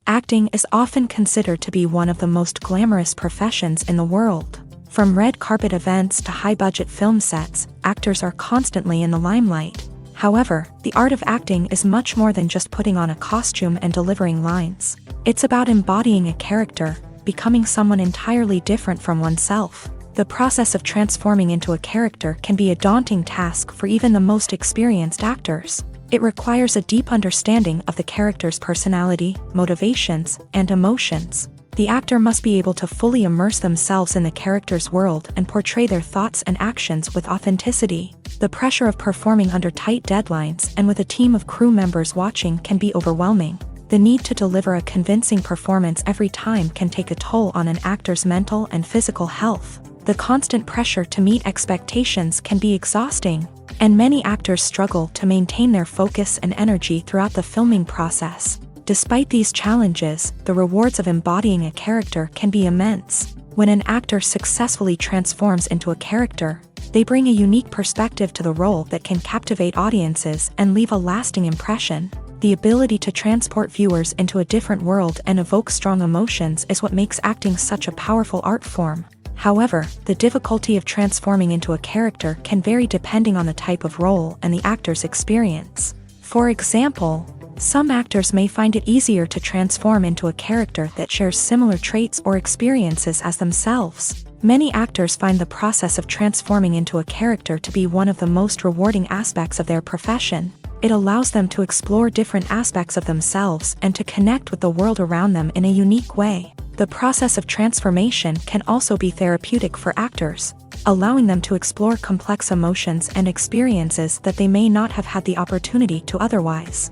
Acting is often considered to be one of the most glamorous professions in the world. From red carpet events to high-budget film sets, actors are constantly in the limelight. However, the art of acting is much more than just putting on a costume and delivering lines. It's about embodying a character, becoming someone entirely different from oneself. The process of transforming into a character can be a daunting task for even the most experienced actors. It requires a deep understanding of the character's personality, motivations, and emotions. The actor must be able to fully immerse themselves in the character's world and portray their thoughts and actions with authenticity. The pressure of performing under tight deadlines and with a team of crew members watching can be overwhelming. The need to deliver a convincing performance every time can take a toll on an actor's mental and physical health. The constant pressure to meet expectations can be exhausting, and many actors struggle to maintain their focus and energy throughout the filming process. Despite these challenges, the rewards of embodying a character can be immense. When an actor successfully transforms into a character, they bring a unique perspective to the role that can captivate audiences and leave a lasting impression. The ability to transport viewers into a different world and evoke strong emotions is what makes acting such a powerful art form. However, the difficulty of transforming into a character can vary depending on the type of role and the actor's experience. For example, some actors may find it easier to transform into a character that shares similar traits or experiences as themselves. Many actors find the process of transforming into a character to be one of the most rewarding aspects of their profession. It allows them to explore different aspects of themselves and to connect with the world around them in a unique way. The process of transformation can also be therapeutic for actors, allowing them to explore complex emotions and experiences that they may not have had the opportunity to otherwise.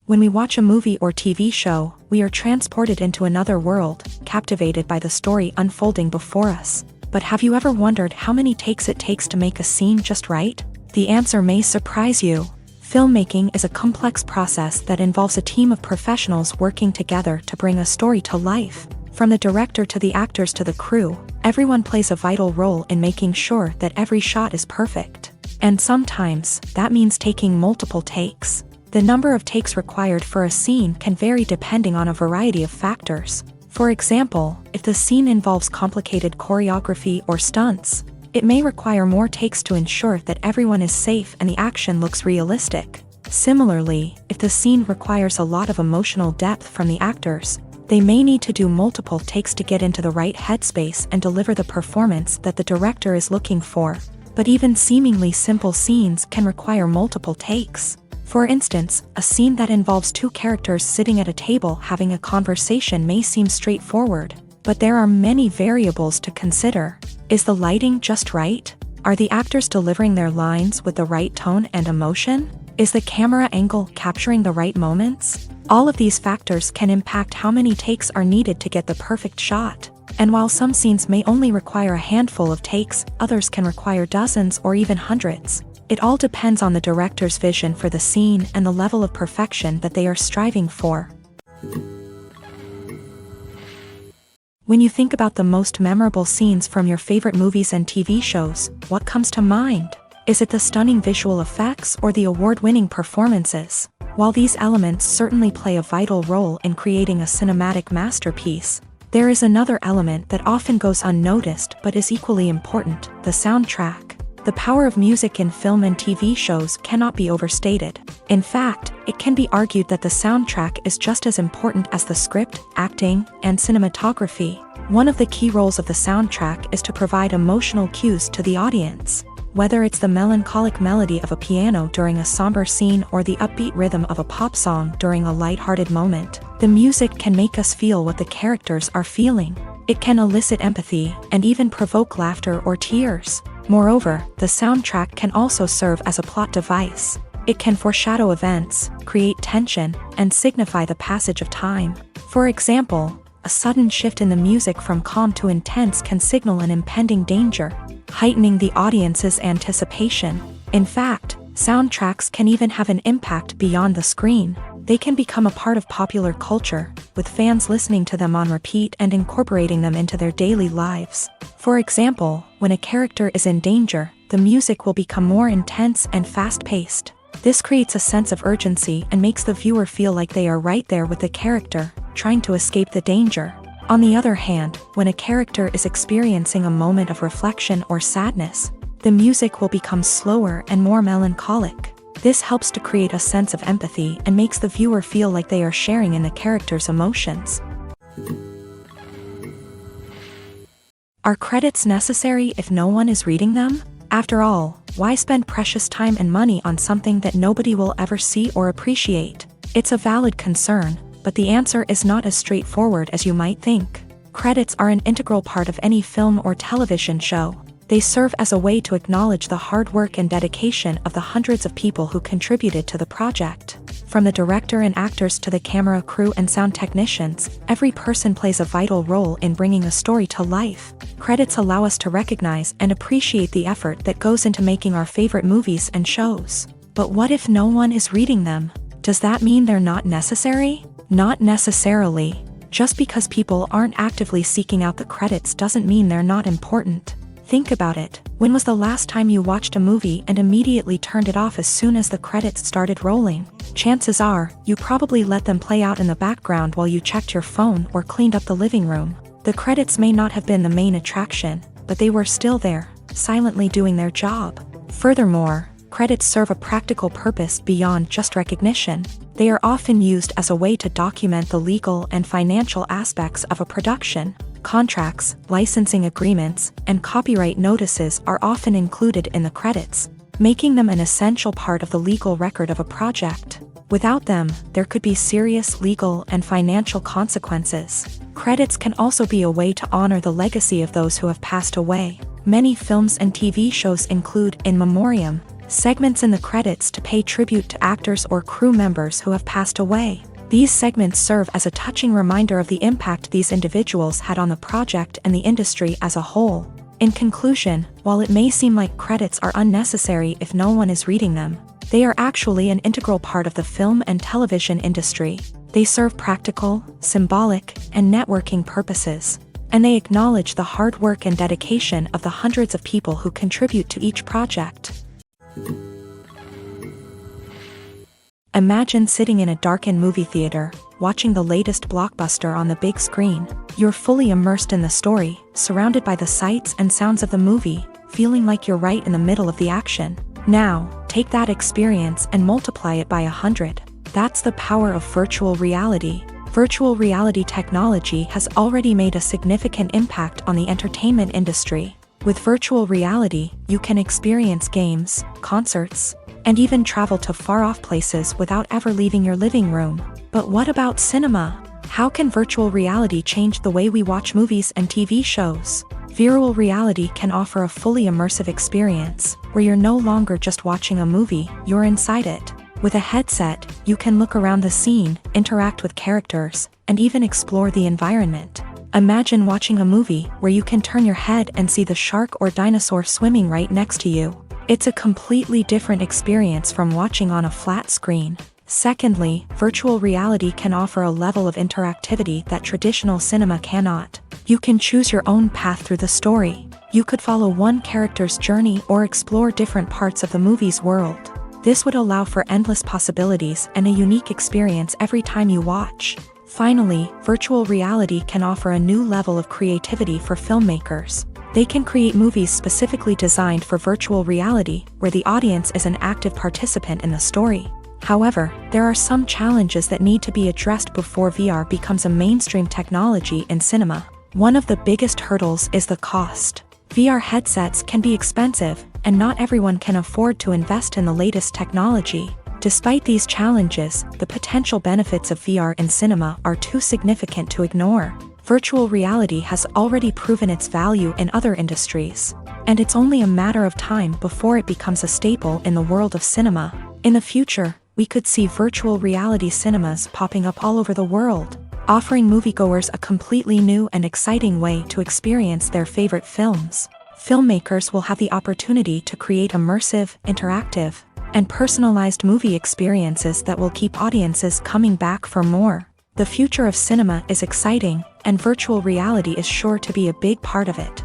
When we watch a movie or TV show, we are transported into another world, captivated by the story unfolding before us. But have you ever wondered how many takes it takes to make a scene just right? The answer may surprise you. Filmmaking is a complex process that involves a team of professionals working together to bring a story to life. From the director to the actors to the crew, everyone plays a vital role in making sure that every shot is perfect. And sometimes, that means taking multiple takes. The number of takes required for a scene can vary depending on a variety of factors. For example, if the scene involves complicated choreography or stunts, it may require more takes to ensure that everyone is safe and the action looks realistic. Similarly, if the scene requires a lot of emotional depth from the actors, they may need to do multiple takes to get into the right headspace and deliver the performance that the director is looking for. But even seemingly simple scenes can require multiple takes. For instance, a scene that involves two characters sitting at a table having a conversation may seem straightforward, but there are many variables to consider. Is the lighting just right? Are the actors delivering their lines with the right tone and emotion? Is the camera angle capturing the right moments? All of these factors can impact how many takes are needed to get the perfect shot. And while some scenes may only require a handful of takes, others can require dozens or even hundreds. It all depends on the director's vision for the scene and the level of perfection that they are striving for. When you think about the most memorable scenes from your favorite movies and TV shows, what comes to mind? Is it the stunning visual effects or the award-winning performances? While these elements certainly play a vital role in creating a cinematic masterpiece, there is another element that often goes unnoticed but is equally important: the soundtrack. The power of music in film and TV shows cannot be overstated. In fact, it can be argued that the soundtrack is just as important as the script, acting, and cinematography. One of the key roles of the soundtrack is to provide emotional cues to the audience. Whether it's the melancholic melody of a piano during a somber scene or the upbeat rhythm of a pop song during a lighthearted moment, the music can make us feel what the characters are feeling. It can elicit empathy and even provoke laughter or tears. Moreover, the soundtrack can also serve as a plot device. It can foreshadow events, create tension, and signify the passage of time. For example, a sudden shift in the music from calm to intense can signal an impending danger, heightening the audience's anticipation. In fact, soundtracks can even have an impact beyond the screen. They can become a part of popular culture, with fans listening to them on repeat and incorporating them into their daily lives. For example, when a character is in danger, the music will become more intense and fast-paced. This creates a sense of urgency and makes the viewer feel like they are right there with the character, trying to escape the danger. On the other hand, when a character is experiencing a moment of reflection or sadness, the music will become slower and more melancholic. This helps to create a sense of empathy and makes the viewer feel like they are sharing in the character's emotions. Are credits necessary if no one is reading them? After all, why spend precious time and money on something that nobody will ever see or appreciate? It's a valid concern, but the answer is not as straightforward as you might think. Credits are an integral part of any film or television show. They serve as a way to acknowledge the hard work and dedication of the hundreds of people who contributed to the project. From the director and actors to the camera crew and sound technicians, every person plays a vital role in bringing a story to life. Credits allow us to recognize and appreciate the effort that goes into making our favorite movies and shows. But what if no one is reading them? Does that mean they're not necessary? Not necessarily. Just because people aren't actively seeking out the credits doesn't mean they're not important. Think about it. When was the last time you watched a movie and immediately turned it off as soon as the credits started rolling? Chances are, you probably let them play out in the background while you checked your phone or cleaned up the living room. The credits may not have been the main attraction, but they were still there, silently doing their job. Furthermore, credits serve a practical purpose beyond just recognition. They are often used as a way to document the legal and financial aspects of a production. Contracts, licensing agreements, and copyright notices are often included in the credits, making them an essential part of the legal record of a project. Without them, there could be serious legal and financial consequences. Credits can also be a way to honor the legacy of those who have passed away. Many films and TV shows include in memoriam segments in the credits to pay tribute to actors or crew members who have passed away. These segments serve as a touching reminder of the impact these individuals had on the project and the industry as a whole. In conclusion, while it may seem like credits are unnecessary if no one is reading them, they are actually an integral part of the film and television industry. They serve practical, symbolic, and networking purposes, and they acknowledge the hard work and dedication of the hundreds of people who contribute to each project. Imagine sitting in a darkened movie theater, watching the latest blockbuster on the big screen. You're fully immersed in the story, surrounded by the sights and sounds of the movie, feeling like you're right in the middle of the action. Now, take that experience and multiply it by 100. That's the power of virtual reality. Virtual reality technology has already made a significant impact on the entertainment industry. With virtual reality, you can experience games, concerts, and even travel to far-off places without ever leaving your living room. But what about cinema? How can virtual reality change the way we watch movies and TV shows? Virtual reality can offer a fully immersive experience, where you're no longer just watching a movie, you're inside it. With a headset, you can look around the scene, interact with characters, and even explore the environment. Imagine watching a movie where you can turn your head and see the shark or dinosaur swimming right next to you. It's a completely different experience from watching on a flat screen. Secondly, virtual reality can offer a level of interactivity that traditional cinema cannot. You can choose your own path through the story. You could follow one character's journey or explore different parts of the movie's world. This would allow for endless possibilities and a unique experience every time you watch. Finally, virtual reality can offer a new level of creativity for filmmakers. They can create movies specifically designed for virtual reality, where the audience is an active participant in the story. However, there are some challenges that need to be addressed before VR becomes a mainstream technology in cinema. One of the biggest hurdles is the cost. VR headsets can be expensive, and not everyone can afford to invest in the latest technology. Despite these challenges, the potential benefits of VR in cinema are too significant to ignore. Virtual reality has already proven its value in other industries, and it's only a matter of time before it becomes a staple in the world of cinema. In the future, we could see virtual reality cinemas popping up all over the world, offering moviegoers a completely new and exciting way to experience their favorite films. Filmmakers will have the opportunity to create immersive, interactive, and personalized movie experiences that will keep audiences coming back for more. The future of cinema is exciting, and virtual reality is sure to be a big part of it.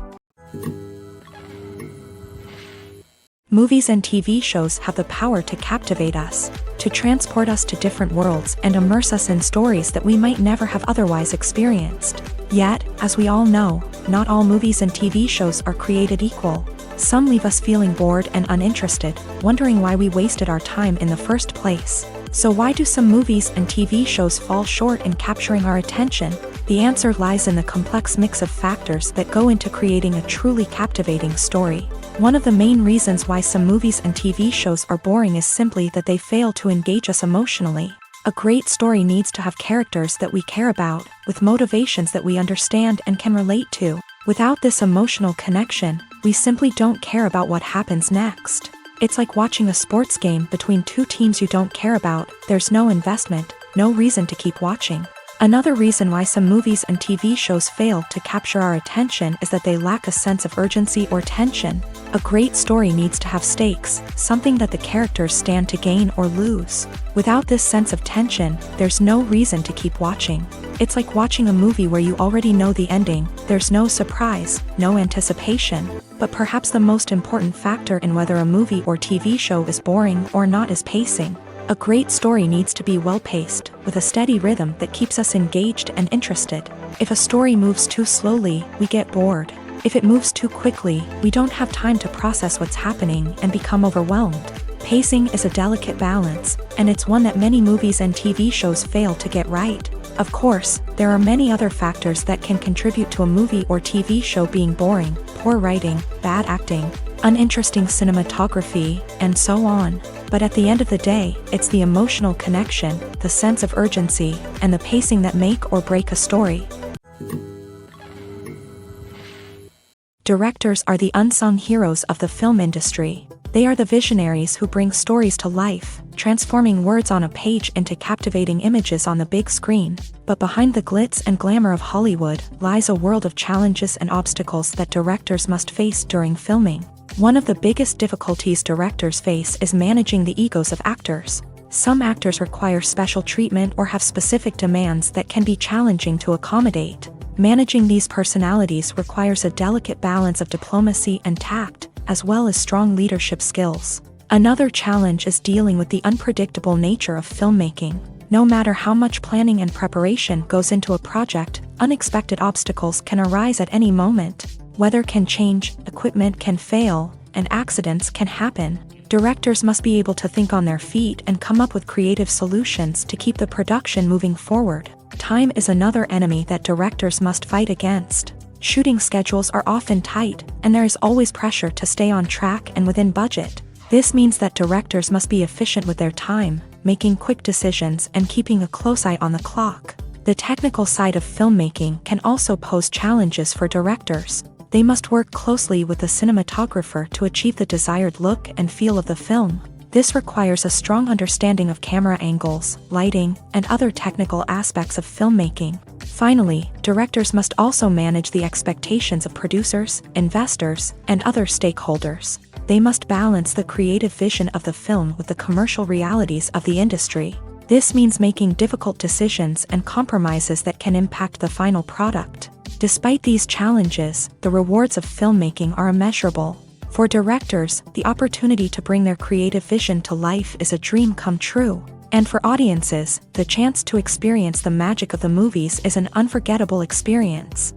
Movies and TV shows have the power to captivate us, to transport us to different worlds and immerse us in stories that we might never have otherwise experienced. Yet, as we all know, not all movies and TV shows are created equal. Some leave us feeling bored and uninterested, wondering why we wasted our time in the first place. So why do some movies and TV shows fall short in capturing our attention? The answer lies in the complex mix of factors that go into creating a truly captivating story. One of the main reasons why some movies and TV shows are boring is simply that they fail to engage us emotionally. A great story needs to have characters that we care about, with motivations that we understand and can relate to. Without this emotional connection, we simply don't care about what happens next. It's like watching a sports game between two teams you don't care about. There's no investment, no reason to keep watching. Another reason why some movies and TV shows fail to capture our attention is that they lack a sense of urgency or tension. A great story needs to have stakes, something that the characters stand to gain or lose. Without this sense of tension, there's no reason to keep watching. It's like watching a movie where you already know the ending. There's no surprise, no anticipation. But perhaps the most important factor in whether a movie or TV show is boring or not is pacing. A great story needs to be well-paced, with a steady rhythm that keeps us engaged and interested. If a story moves too slowly, we get bored. If it moves too quickly, we don't have time to process what's happening and become overwhelmed. Pacing is a delicate balance, and it's one that many movies and TV shows fail to get right. Of course, there are many other factors that can contribute to a movie or TV show being boring: poor writing, bad acting, uninteresting cinematography, and so on. But at the end of the day, it's the emotional connection, the sense of urgency, and the pacing that make or break a story. Directors are the unsung heroes of the film industry. They are the visionaries who bring stories to life, transforming words on a page into captivating images on the big screen. But behind the glitz and glamour of Hollywood lies a world of challenges and obstacles that directors must face during filming. One of the biggest difficulties directors face is managing the egos of actors. Some actors require special treatment or have specific demands that can be challenging to accommodate. Managing these personalities requires a delicate balance of diplomacy and tact, as well as strong leadership skills. Another challenge is dealing with the unpredictable nature of filmmaking. No matter how much planning and preparation goes into a project, unexpected obstacles can arise at any moment. Weather can change, equipment can fail, and accidents can happen. Directors must be able to think on their feet and come up with creative solutions to keep the production moving forward. Time is another enemy that directors must fight against. Shooting schedules are often tight, and there is always pressure to stay on track and within budget. This means that directors must be efficient with their time, making quick decisions and keeping a close eye on the clock. The technical side of filmmaking can also pose challenges for directors. They must work closely with the cinematographer to achieve the desired look and feel of the film. This requires a strong understanding of camera angles, lighting, and other technical aspects of filmmaking. Finally, directors must also manage the expectations of producers, investors, and other stakeholders. They must balance the creative vision of the film with the commercial realities of the industry. This means making difficult decisions and compromises that can impact the final product. Despite these challenges, the rewards of filmmaking are immeasurable. For directors, the opportunity to bring their creative vision to life is a dream come true. And for audiences, the chance to experience the magic of the movies is an unforgettable experience.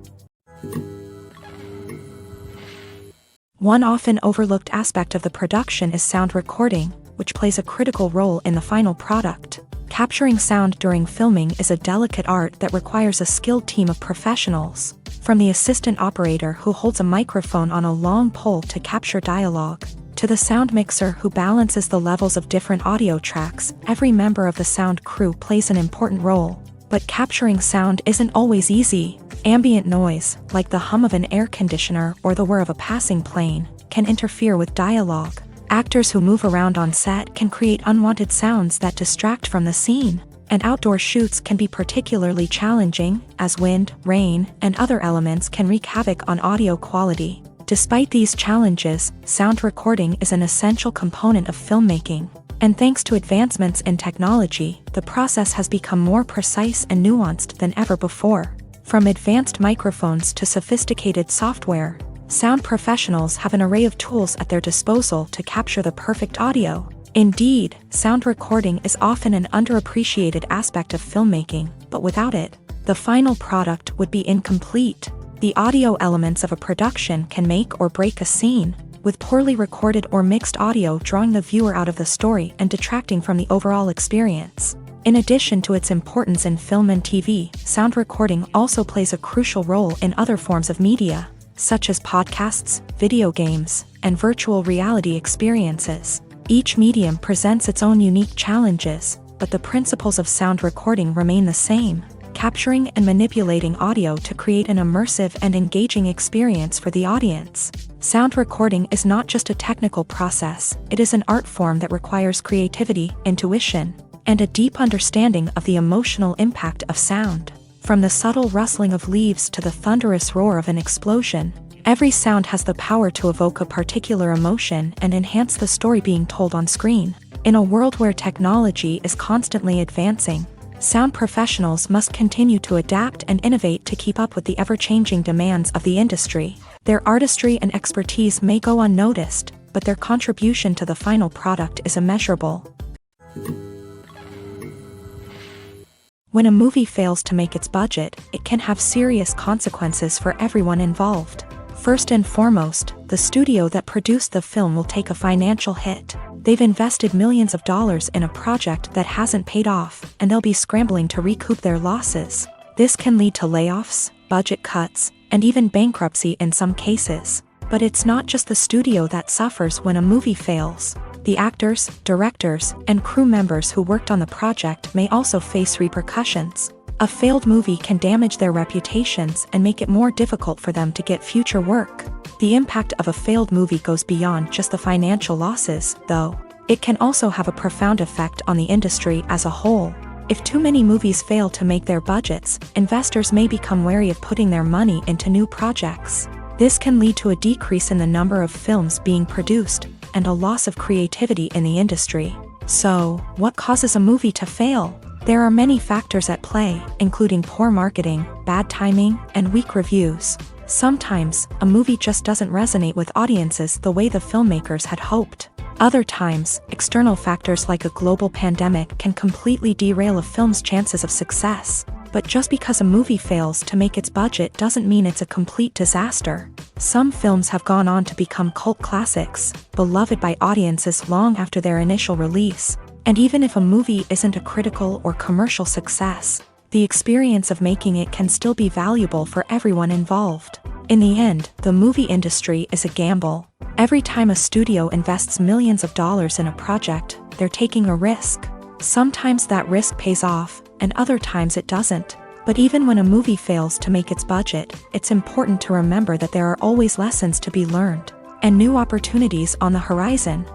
One often overlooked aspect of the production is sound recording, which plays a critical role in the final product. Capturing sound during filming is a delicate art that requires a skilled team of professionals. From the assistant operator who holds a microphone on a long pole to capture dialogue, To the sound mixer who balances the levels of different audio tracks, every member of the sound crew plays an important role. But capturing sound isn't always easy. Ambient noise, like the hum of an air conditioner or the whir of a passing plane, can interfere with dialogue. Actors who move around on set can create unwanted sounds that distract from the scene. And outdoor shoots can be particularly challenging, as wind, rain, and other elements can wreak havoc on audio quality. Despite these challenges, sound recording is an essential component of filmmaking. And thanks to advancements in technology, the process has become more precise and nuanced than ever before. From advanced microphones to sophisticated software, sound professionals have an array of tools at their disposal to capture the perfect audio. Indeed, sound recording is often an underappreciated aspect of filmmaking, but without it, the final product would be incomplete. The audio elements of a production can make or break a scene, with poorly recorded or mixed audio drawing the viewer out of the story and detracting from the overall experience. In addition to its importance in film and TV, sound recording also plays a crucial role in other forms of media, such as podcasts, video games, and virtual reality experiences. Each medium presents its own unique challenges, but the principles of sound recording remain the same, capturing and manipulating audio to create an immersive and engaging experience for the audience. Sound recording is not just a technical process, it is an art form that requires creativity, intuition, and a deep understanding of the emotional impact of sound. From the subtle rustling of leaves to the thunderous roar of an explosion, every sound has the power to evoke a particular emotion and enhance the story being told on screen. In a world where technology is constantly advancing, sound professionals must continue to adapt and innovate to keep up with the ever-changing demands of the industry. Their artistry and expertise may go unnoticed, but their contribution to the final product is immeasurable. When a movie fails to make its budget, it can have serious consequences for everyone involved. First and foremost, the studio that produced the film will take a financial hit. They've invested millions of dollars in a project that hasn't paid off, and they'll be scrambling to recoup their losses. This can lead to layoffs, budget cuts, and even bankruptcy in some cases. But it's not just the studio that suffers when a movie fails. The actors, directors, and crew members who worked on the project may also face repercussions. A failed movie can damage their reputations and make it more difficult for them to get future work. The impact of a failed movie goes beyond just the financial losses, though. It can also have a profound effect on the industry as a whole. If too many movies fail to make their budgets, investors may become wary of putting their money into new projects. This can lead to a decrease in the number of films being produced, and a loss of creativity in the industry. So, what causes a movie to fail? There are many factors at play, including poor marketing, bad timing, and weak reviews. Sometimes, a movie just doesn't resonate with audiences the way the filmmakers had hoped. Other times, external factors like a global pandemic can completely derail a film's chances of success. But just because a movie fails to make its budget doesn't mean it's a complete disaster. Some films have gone on to become cult classics, beloved by audiences long after their initial release. And even if a movie isn't a critical or commercial success, the experience of making it can still be valuable for everyone involved. In the end, the movie industry is a gamble. Every time a studio invests millions of dollars in a project, they're taking a risk. Sometimes that risk pays off, and other times it doesn't. But even when a movie fails to make its budget, it's important to remember that there are always lessons to be learned, and new opportunities on the horizon.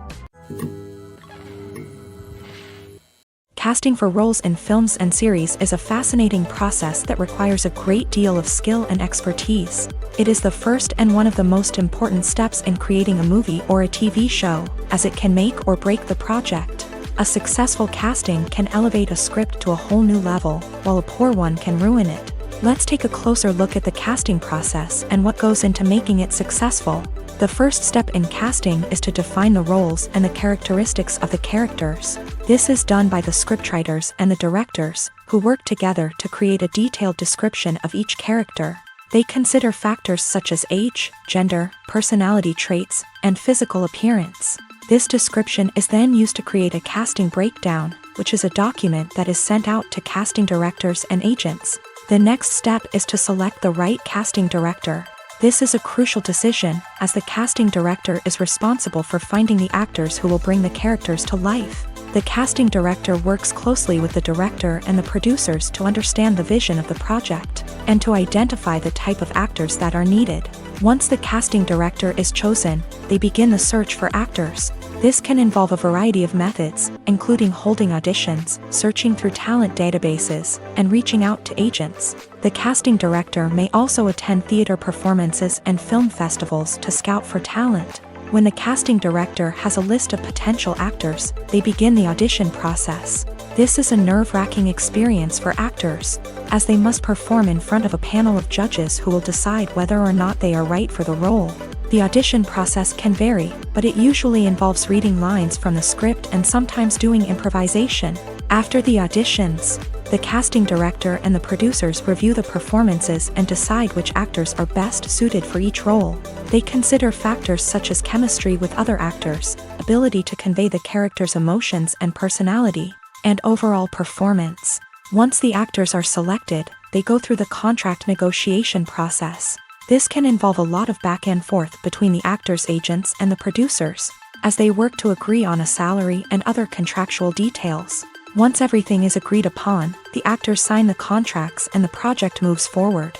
Casting for roles in films and series is a fascinating process that requires a great deal of skill and expertise. It is the first and one of the most important steps in creating a movie or a TV show, as it can make or break the project. A successful casting can elevate a script to a whole new level, while a poor one can ruin it. Let's take a closer look at the casting process and what goes into making it successful. The first step in casting is to define the roles and the characteristics of the characters. This is done by the scriptwriters and the directors, who work together to create a detailed description of each character. They consider factors such as age, gender, personality traits, and physical appearance. This description is then used to create a casting breakdown, which is a document that is sent out to casting directors and agents. The next step is to select the right casting director. This is a crucial decision, as the casting director is responsible for finding the actors who will bring the characters to life. The casting director works closely with the director and the producers to understand the vision of the project, and to identify the type of actors that are needed. Once the casting director is chosen, they begin the search for actors. This can involve a variety of methods, including holding auditions, searching through talent databases, and reaching out to agents. The casting director may also attend theater performances and film festivals to scout for talent. When the casting director has a list of potential actors, they begin the audition process. This is a nerve-wracking experience for actors, as they must perform in front of a panel of judges who will decide whether or not they are right for the role. The audition process can vary, but it usually involves reading lines from the script and sometimes doing improvisation. After the auditions, the casting director and the producers review the performances and decide which actors are best suited for each role. They consider factors such as chemistry with other actors, ability to convey the character's emotions and personality, and overall performance. Once the actors are selected, they go through the contract negotiation process. This can involve a lot of back and forth between the actors' agents and the producers, as they work to agree on a salary and other contractual details. Once everything is agreed upon, the actors sign the contracts and the project moves forward.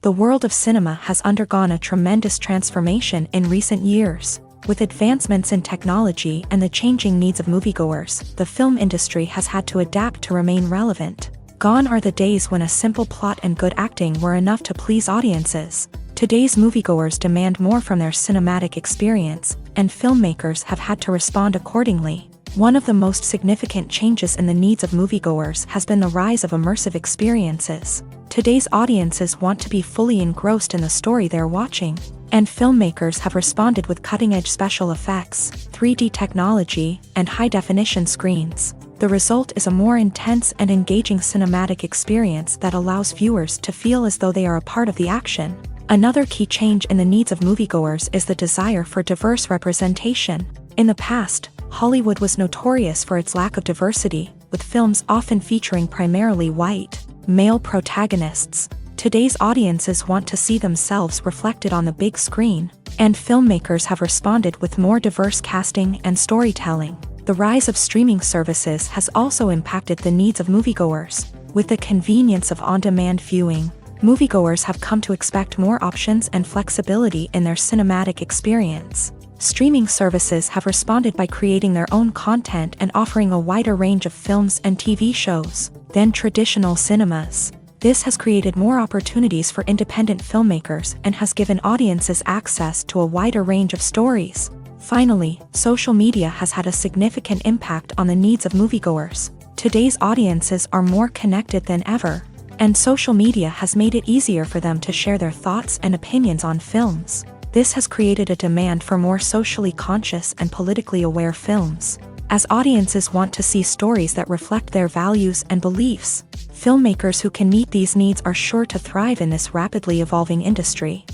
The world of cinema has undergone a tremendous transformation in recent years. With advancements in technology and the changing needs of moviegoers, the film industry has had to adapt to remain relevant. Gone are the days when a simple plot and good acting were enough to please audiences. Today's moviegoers demand more from their cinematic experience, and filmmakers have had to respond accordingly. One of the most significant changes in the needs of moviegoers has been the rise of immersive experiences. Today's audiences want to be fully engrossed in the story they're watching, and filmmakers have responded with cutting-edge special effects, 3D technology, and high-definition screens. The result is a more intense and engaging cinematic experience that allows viewers to feel as though they are a part of the action. Another key change in the needs of moviegoers is the desire for diverse representation. In the past, Hollywood was notorious for its lack of diversity, with films often featuring primarily white, male protagonists. Today's audiences want to see themselves reflected on the big screen, and filmmakers have responded with more diverse casting and storytelling. The rise of streaming services has also impacted the needs of moviegoers. With the convenience of on-demand viewing, moviegoers have come to expect more options and flexibility in their cinematic experience. Streaming services have responded by creating their own content and offering a wider range of films and TV shows than traditional cinemas. This has created more opportunities for independent filmmakers and has given audiences access to a wider range of stories. Finally, social media has had a significant impact on the needs of moviegoers. Today's audiences are more connected than ever, and social media has made it easier for them to share their thoughts and opinions on films. This has created a demand for more socially conscious and politically aware films. As audiences want to see stories that reflect their values and beliefs, filmmakers who can meet these needs are sure to thrive in this rapidly evolving industry.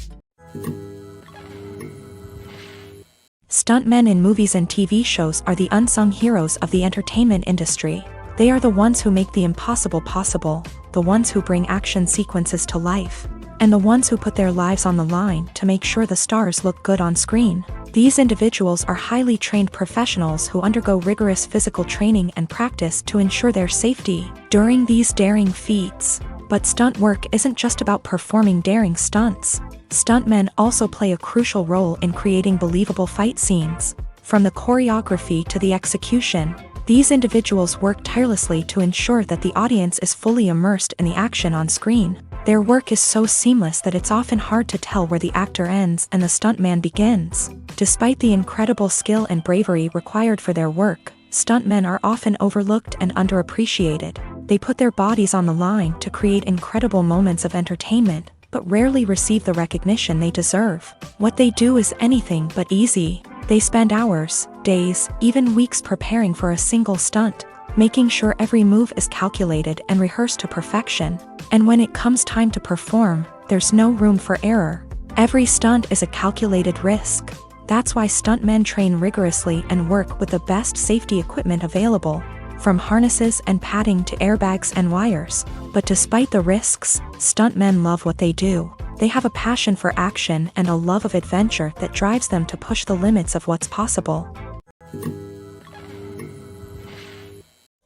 Stuntmen in movies and TV shows are the unsung heroes of the entertainment industry. They are the ones who make the impossible possible, the ones who bring action sequences to life, and the ones who put their lives on the line to make sure the stars look good on screen. These individuals are highly trained professionals who undergo rigorous physical training and practice to ensure their safety during these daring feats. But stunt work isn't just about performing daring stunts. Stuntmen also play a crucial role in creating believable fight scenes. From the choreography to the execution, these individuals work tirelessly to ensure that the audience is fully immersed in the action on screen. Their work is so seamless that it's often hard to tell where the actor ends and the stuntman begins. Despite the incredible skill and bravery required for their work, stuntmen are often overlooked and underappreciated. They put their bodies on the line to create incredible moments of entertainment, but rarely receive the recognition they deserve. What they do is anything but easy. They spend hours, days, even weeks preparing for a single stunt, making sure every move is calculated and rehearsed to perfection. And when it comes time to perform, there's no room for error. Every stunt is a calculated risk. That's why stuntmen train rigorously and work with the best safety equipment available. from harnesses and padding to airbags and wires. But despite the risks, stuntmen love what they do. They have a passion for action and a love of adventure that drives them to push the limits of what's possible.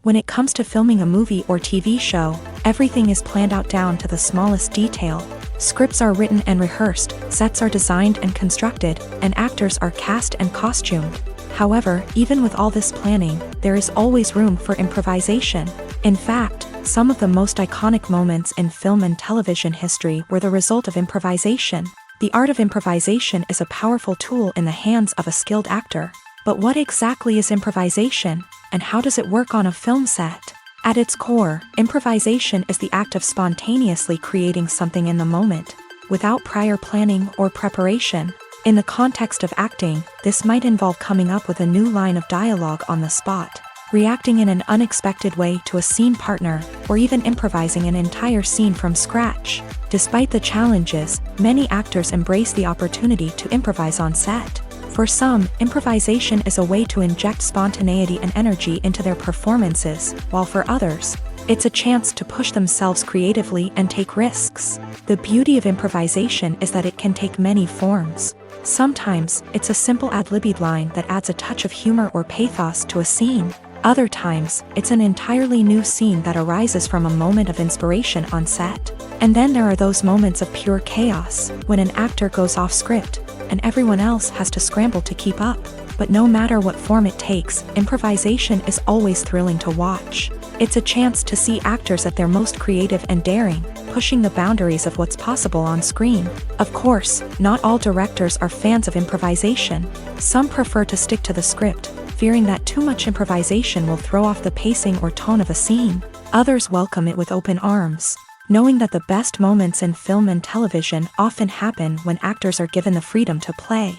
When it comes to filming a movie or TV show, everything is planned out down to the smallest detail. Scripts are written and rehearsed, sets are designed and constructed, and actors are cast and costumed. However, even with all this planning, there is always room for improvisation. In fact, some of the most iconic moments in film and television history were the result of improvisation. The art of improvisation is a powerful tool in the hands of a skilled actor. But what exactly is improvisation, and how does it work on a film set? At its core, improvisation is the act of spontaneously creating something in the moment, without prior planning or preparation. In the context of acting, this might involve coming up with a new line of dialogue on the spot, reacting in an unexpected way to a scene partner, or even improvising an entire scene from scratch. Despite the challenges, many actors embrace the opportunity to improvise on set. For some, improvisation is a way to inject spontaneity and energy into their performances, while for others, it's a chance to push themselves creatively and take risks. The beauty of improvisation is that it can take many forms. Sometimes, it's a simple ad-libbed line that adds a touch of humor or pathos to a scene. Other times, it's an entirely new scene that arises from a moment of inspiration on set. And then there are those moments of pure chaos, when an actor goes off script, and everyone else has to scramble to keep up. But no matter what form it takes, improvisation is always thrilling to watch. It's a chance to see actors at their most creative and daring, pushing the boundaries of what's possible on screen. Of course, not all directors are fans of improvisation. Some prefer to stick to the script, fearing that too much improvisation will throw off the pacing or tone of a scene. Others welcome it with open arms, knowing that the best moments in film and television often happen when actors are given the freedom to play.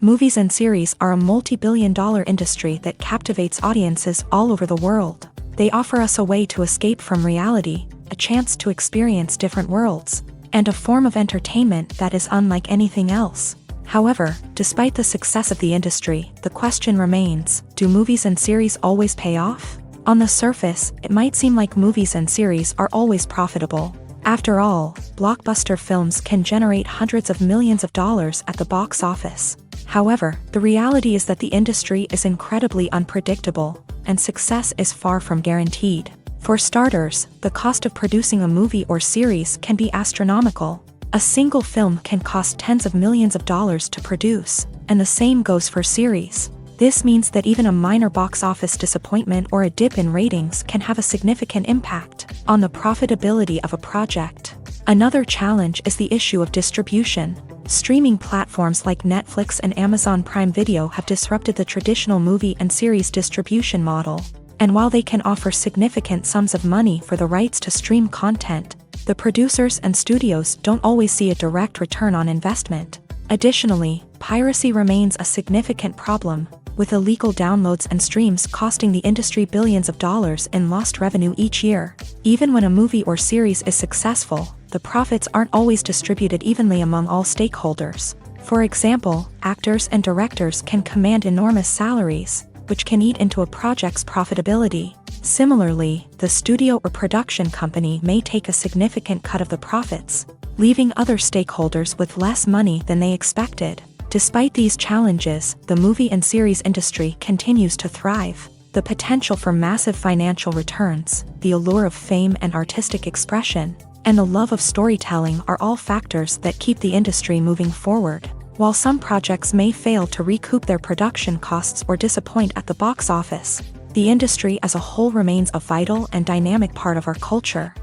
Movies and series are a multi-billion-dollar industry that captivates audiences all over the world. They offer us a way to escape from reality, a chance to experience different worlds, and a form of entertainment that is unlike anything else. However, despite the success of the industry, the question remains, do movies and series always pay off? On the surface, it might seem like movies and series are always profitable. After all, blockbuster films can generate hundreds of millions of dollars at the box office. However, the reality is that the industry is incredibly unpredictable, and success is far from guaranteed. For starters, the cost of producing a movie or series can be astronomical. A single film can cost tens of millions of dollars to produce, and the same goes for series. This means that even a minor box office disappointment or a dip in ratings can have a significant impact on the profitability of a project. Another challenge is the issue of distribution. Streaming platforms like Netflix and Amazon Prime Video have disrupted the traditional movie and series distribution model. And while they can offer significant sums of money for the rights to stream content, the producers and studios don't always see a direct return on investment. Additionally, piracy remains a significant problem, with illegal downloads and streams costing the industry billions of dollars in lost revenue each year. Even when a movie or series is successful, the profits aren't always distributed evenly among all stakeholders. For example, actors and directors can command enormous salaries, which can eat into a project's profitability. Similarly, the studio or production company may take a significant cut of the profits, leaving other stakeholders with less money than they expected. Despite these challenges, the movie and series industry continues to thrive. The potential for massive financial returns, the allure of fame and artistic expression, and the love of storytelling are all factors that keep the industry moving forward. While some projects may fail to recoup their production costs or disappoint at the box office, the industry as a whole remains a vital and dynamic part of our culture.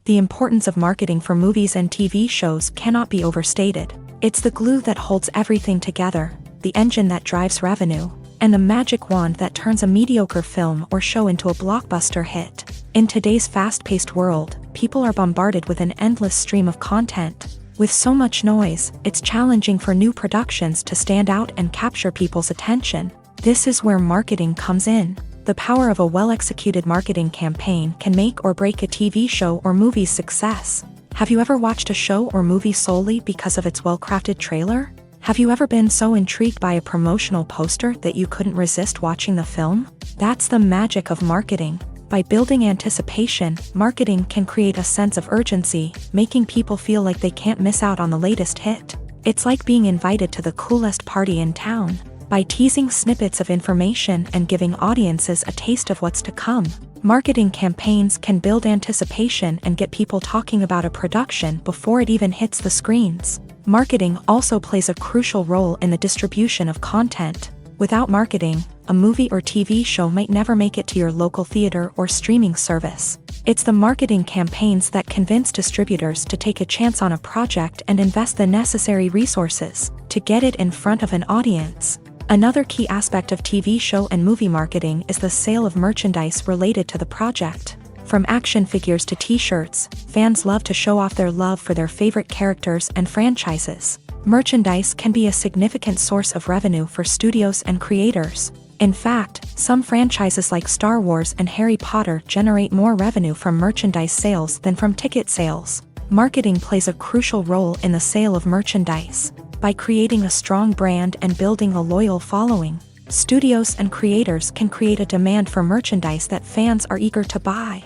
The importance of marketing for movies and TV shows cannot be overstated. It's the glue that holds everything together, the engine that drives revenue, and the magic wand that turns a mediocre film or show into a blockbuster hit. In today's fast-paced world, people are bombarded with an endless stream of content. With so much noise, it's challenging for new productions to stand out and capture people's attention. This is where marketing comes in. The power of a well-executed marketing campaign can make or break a TV show or movie's success. Have you ever watched a show or movie solely because of its well-crafted trailer? Have you ever been so intrigued by a promotional poster that you couldn't resist watching the film? That's the magic of marketing. By building anticipation, marketing can create a sense of urgency, making people feel like they can't miss out on the latest hit. It's like being invited to the coolest party in town. By teasing snippets of information and giving audiences a taste of what's to come, marketing campaigns can build anticipation and get people talking about a production before it even hits the screens. Marketing also plays a crucial role in the distribution of content. Without marketing, a movie or TV show might never make it to your local theater or streaming service. It's the marketing campaigns that convince distributors to take a chance on a project and invest the necessary resources to get it in front of an audience. Another key aspect of TV show and movie marketing is the sale of merchandise related to the project. From action figures to t-shirts, fans love to show off their love for their favorite characters and franchises. Merchandise can be a significant source of revenue for studios and creators. In fact, some franchises like Star Wars and Harry Potter generate more revenue from merchandise sales than from ticket sales. Marketing plays a crucial role in the sale of merchandise. By creating a strong brand and building a loyal following, studios and creators can create a demand for merchandise that fans are eager to buy.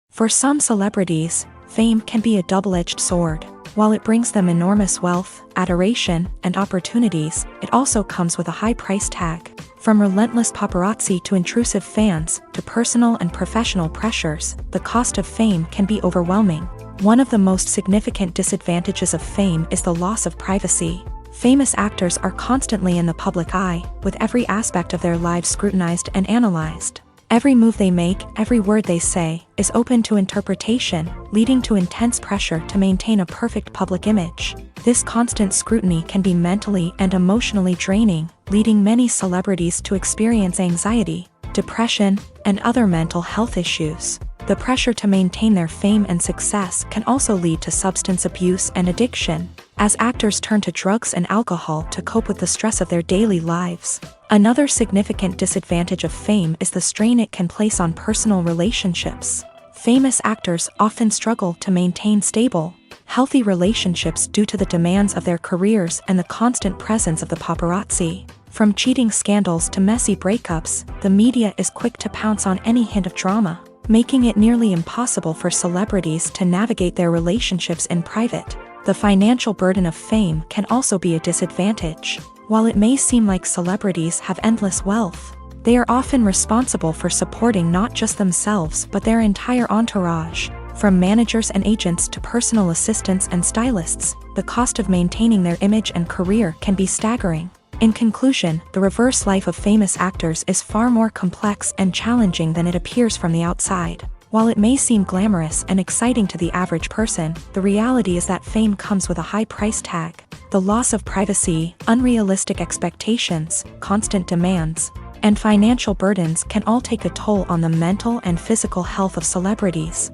For some celebrities, fame can be a double-edged sword. While it brings them enormous wealth, adoration, and opportunities, it also comes with a high price tag. From relentless paparazzi to intrusive fans, to personal and professional pressures, the cost of fame can be overwhelming. One of the most significant disadvantages of fame is the loss of privacy. Famous actors are constantly in the public eye, with every aspect of their lives scrutinized and analyzed. Every move they make, every word they say, is open to interpretation, leading to intense pressure to maintain a perfect public image. This constant scrutiny can be mentally and emotionally draining, leading many celebrities to experience anxiety, depression, and other mental health issues. The pressure to maintain their fame and success can also lead to substance abuse and addiction, as actors turn to drugs and alcohol to cope with the stress of their daily lives. Another significant disadvantage of fame is the strain it can place on personal relationships. Famous actors often struggle to maintain stable, healthy relationships due to the demands of their careers and the constant presence of the paparazzi. From cheating scandals to messy breakups, the media is quick to pounce on any hint of drama, making it nearly impossible for celebrities to navigate their relationships in private. The financial burden of fame can also be a disadvantage. While it may seem like celebrities have endless wealth, they are often responsible for supporting not just themselves but their entire entourage. From managers and agents to personal assistants and stylists, the cost of maintaining their image and career can be staggering. In conclusion, the reverse life of famous actors is far more complex and challenging than it appears from the outside. While it may seem glamorous and exciting to the average person, the reality is that fame comes with a high price tag. The loss of privacy, unrealistic expectations, constant demands, and financial burdens can all take a toll on the mental and physical health of celebrities.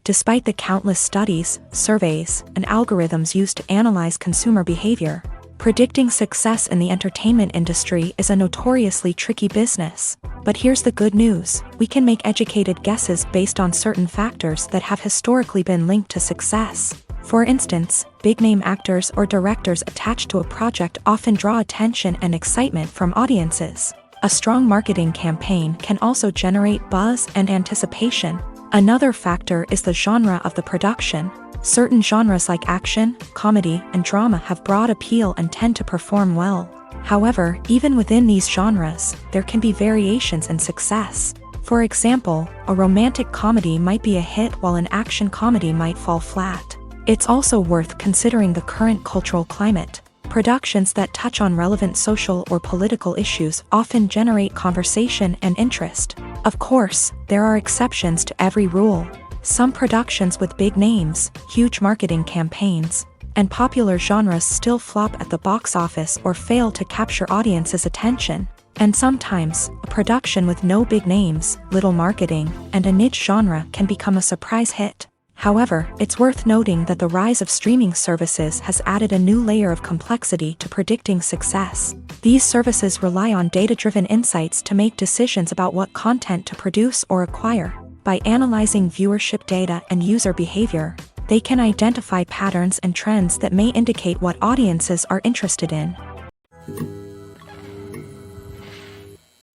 Despite the countless studies, surveys, and algorithms used to analyze consumer behavior, predicting success in the entertainment industry is a notoriously tricky business. But here's the good news: we can make educated guesses based on certain factors that have historically been linked to success. For instance, big-name actors or directors attached to a project often draw attention and excitement from audiences. A strong marketing campaign can also generate buzz and anticipation. Another factor is the genre of the production. Certain genres like action, comedy, and drama have broad appeal and tend to perform well. However, even within these genres, there can be variations in success. For example, a romantic comedy might be a hit while an action comedy might fall flat. It's also worth considering the current cultural climate. Productions that touch on relevant social or political issues often generate conversation and interest. Of course, there are exceptions to every rule. Some productions with big names, huge marketing campaigns, and popular genres still flop at the box office or fail to capture audiences' attention. And sometimes, a production with no big names, little marketing, and a niche genre can become a surprise hit. However, it's worth noting that the rise of streaming services has added a new layer of complexity to predicting success. These services rely on data-driven insights to make decisions about what content to produce or acquire. By analyzing viewership data and user behavior, they can identify patterns and trends that may indicate what audiences are interested in.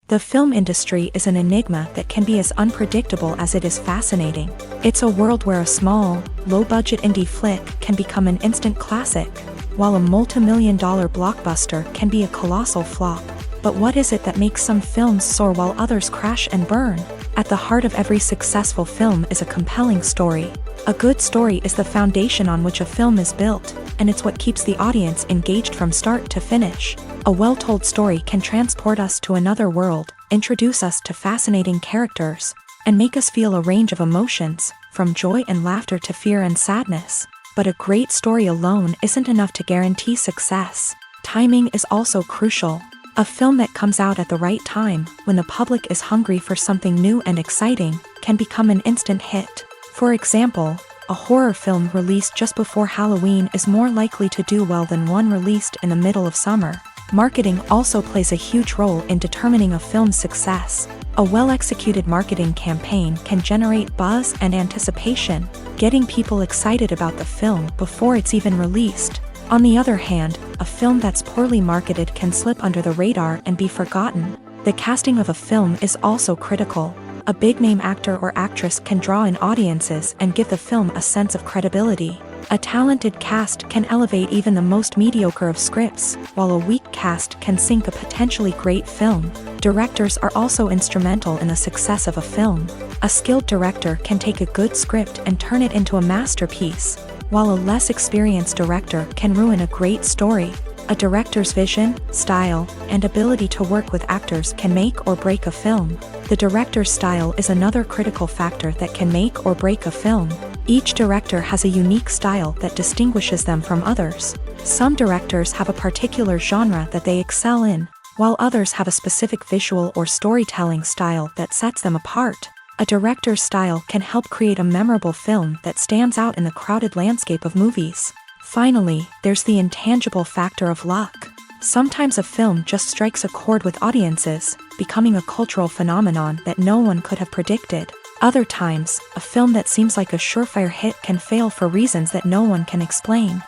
The film industry is an enigma that can be as unpredictable as it is fascinating. It's a world where a small, low-budget indie flick can become an instant classic, while a multi-million-dollar blockbuster can be a colossal flop. But what is it that makes some films soar while others crash and burn? At the heart of every successful film is a compelling story. A good story is the foundation on which a film is built, and it's what keeps the audience engaged from start to finish. A well-told story can transport us to another world, introduce us to fascinating characters, and make us feel a range of emotions, from joy and laughter to fear and sadness. But a great story alone isn't enough to guarantee success. Timing is also crucial. A film that comes out at the right time, when the public is hungry for something new and exciting, can become an instant hit. For example, a horror film released just before Halloween is more likely to do well than one released in the middle of summer. Marketing also plays a huge role in determining a film's success. A well-executed marketing campaign can generate buzz and anticipation, getting people excited about the film before it's even released. On the other hand, a film that's poorly marketed can slip under the radar and be forgotten. The casting of a film is also critical. A big-name actor or actress can draw in audiences and give the film a sense of credibility. A talented cast can elevate even the most mediocre of scripts, while a weak cast can sink a potentially great film. Directors are also instrumental in the success of a film. A skilled director can take a good script and turn it into a masterpiece, while a less experienced director can ruin a great story. A director's vision, style, and ability to work with actors can make or break a film. The director's style is another critical factor that can make or break a film. Each director has a unique style that distinguishes them from others. Some directors have a particular genre that they excel in, while others have a specific visual or storytelling style that sets them apart. A director's style can help create a memorable film that stands out in the crowded landscape of movies. Finally, there's the intangible factor of luck. Sometimes a film just strikes a chord with audiences, becoming a cultural phenomenon that no one could have predicted. Other times, a film that seems like a surefire hit can fail for reasons that no one can explain.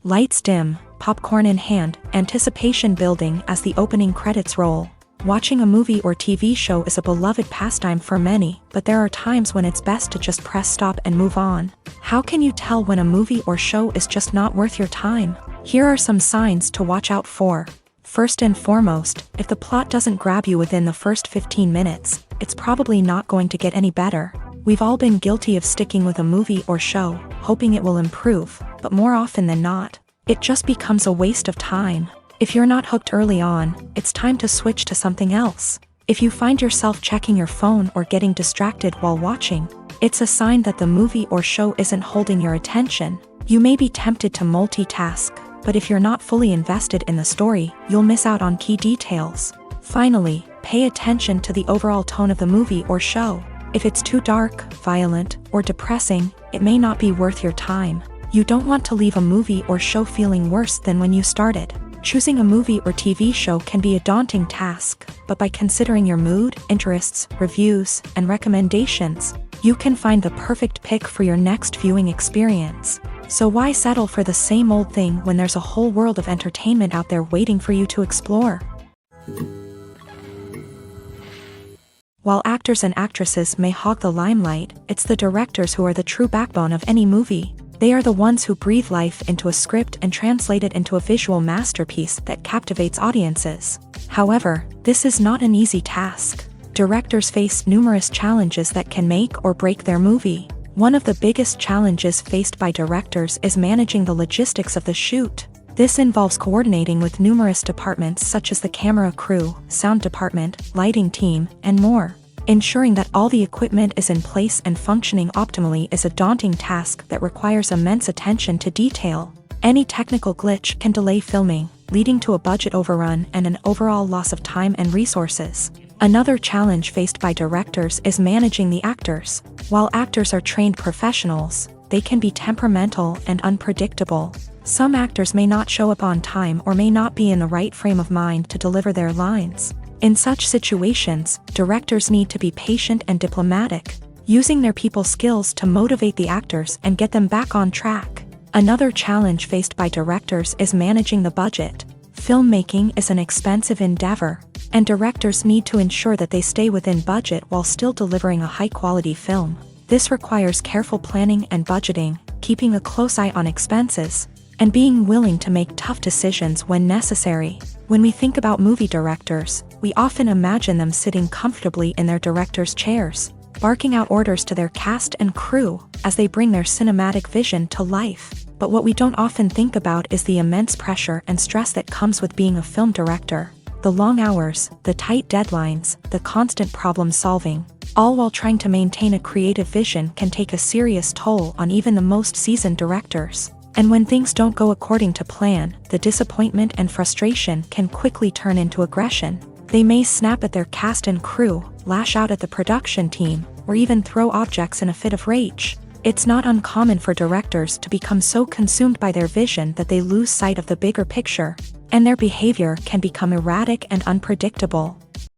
Lights dim, popcorn in hand, anticipation building as the opening credits roll. Watching a movie or TV show is a beloved pastime for many, but there are times when it's best to just press stop and move on. How can you tell when a movie or show is just not worth your time? Here are some signs to watch out for. First and foremost, if the plot doesn't grab you within the first 15 minutes, it's probably not going to get any better. We've all been guilty of sticking with a movie or show, hoping it will improve, but more often than not, it just becomes a waste of time. If you're not hooked early on, it's time to switch to something else. If you find yourself checking your phone or getting distracted while watching, it's a sign that the movie or show isn't holding your attention. You may be tempted to multitask, but if you're not fully invested in the story, you'll miss out on key details. Finally, pay attention to the overall tone of the movie or show. If it's too dark, violent, or depressing, it may not be worth your time. You don't want to leave a movie or show feeling worse than when you started. Choosing a movie or TV show can be a daunting task, but by considering your mood, interests, reviews, and recommendations, you can find the perfect pick for your next viewing experience. So why settle for the same old thing when there's a whole world of entertainment out there waiting for you to explore? While actors and actresses may hog the limelight, it's the directors who are the true backbone of any movie. They are the ones who breathe life into a script and translate it into a visual masterpiece that captivates audiences. However, this is not an easy task. Directors face numerous challenges that can make or break their movie. One of the biggest challenges faced by directors is managing the logistics of the shoot. This involves coordinating with numerous departments such as the camera crew, sound department, lighting team, and more. Ensuring that all the equipment is in place and functioning optimally is a daunting task that requires immense attention to detail. Any technical glitch can delay filming, leading to a budget overrun and an overall loss of time and resources. Another challenge faced by directors is managing the actors. While actors are trained professionals, they can be temperamental and unpredictable. Some actors may not show up on time or may not be in the right frame of mind to deliver their lines. In such situations, directors need to be patient and diplomatic, using their people skills to motivate the actors and get them back on track. Another challenge faced by directors is managing the budget. Filmmaking is an expensive endeavor, and directors need to ensure that they stay within budget while still delivering a high-quality film. This requires careful planning and budgeting, keeping a close eye on expenses, and being willing to make tough decisions when necessary. When we think about movie directors, we often imagine them sitting comfortably in their director's chairs, barking out orders to their cast and crew as they bring their cinematic vision to life. But what we don't often think about is the immense pressure and stress that comes with being a film director. The long hours, the tight deadlines, the constant problem solving, all while trying to maintain a creative vision can take a serious toll on even the most seasoned directors. And when things don't go according to plan, the disappointment and frustration can quickly turn into aggression. They may snap at their cast and crew, lash out at the production team, or even throw objects in a fit of rage. It's not uncommon for directors to become so consumed by their vision that they lose sight of the bigger picture, and their behavior can become erratic and unpredictable.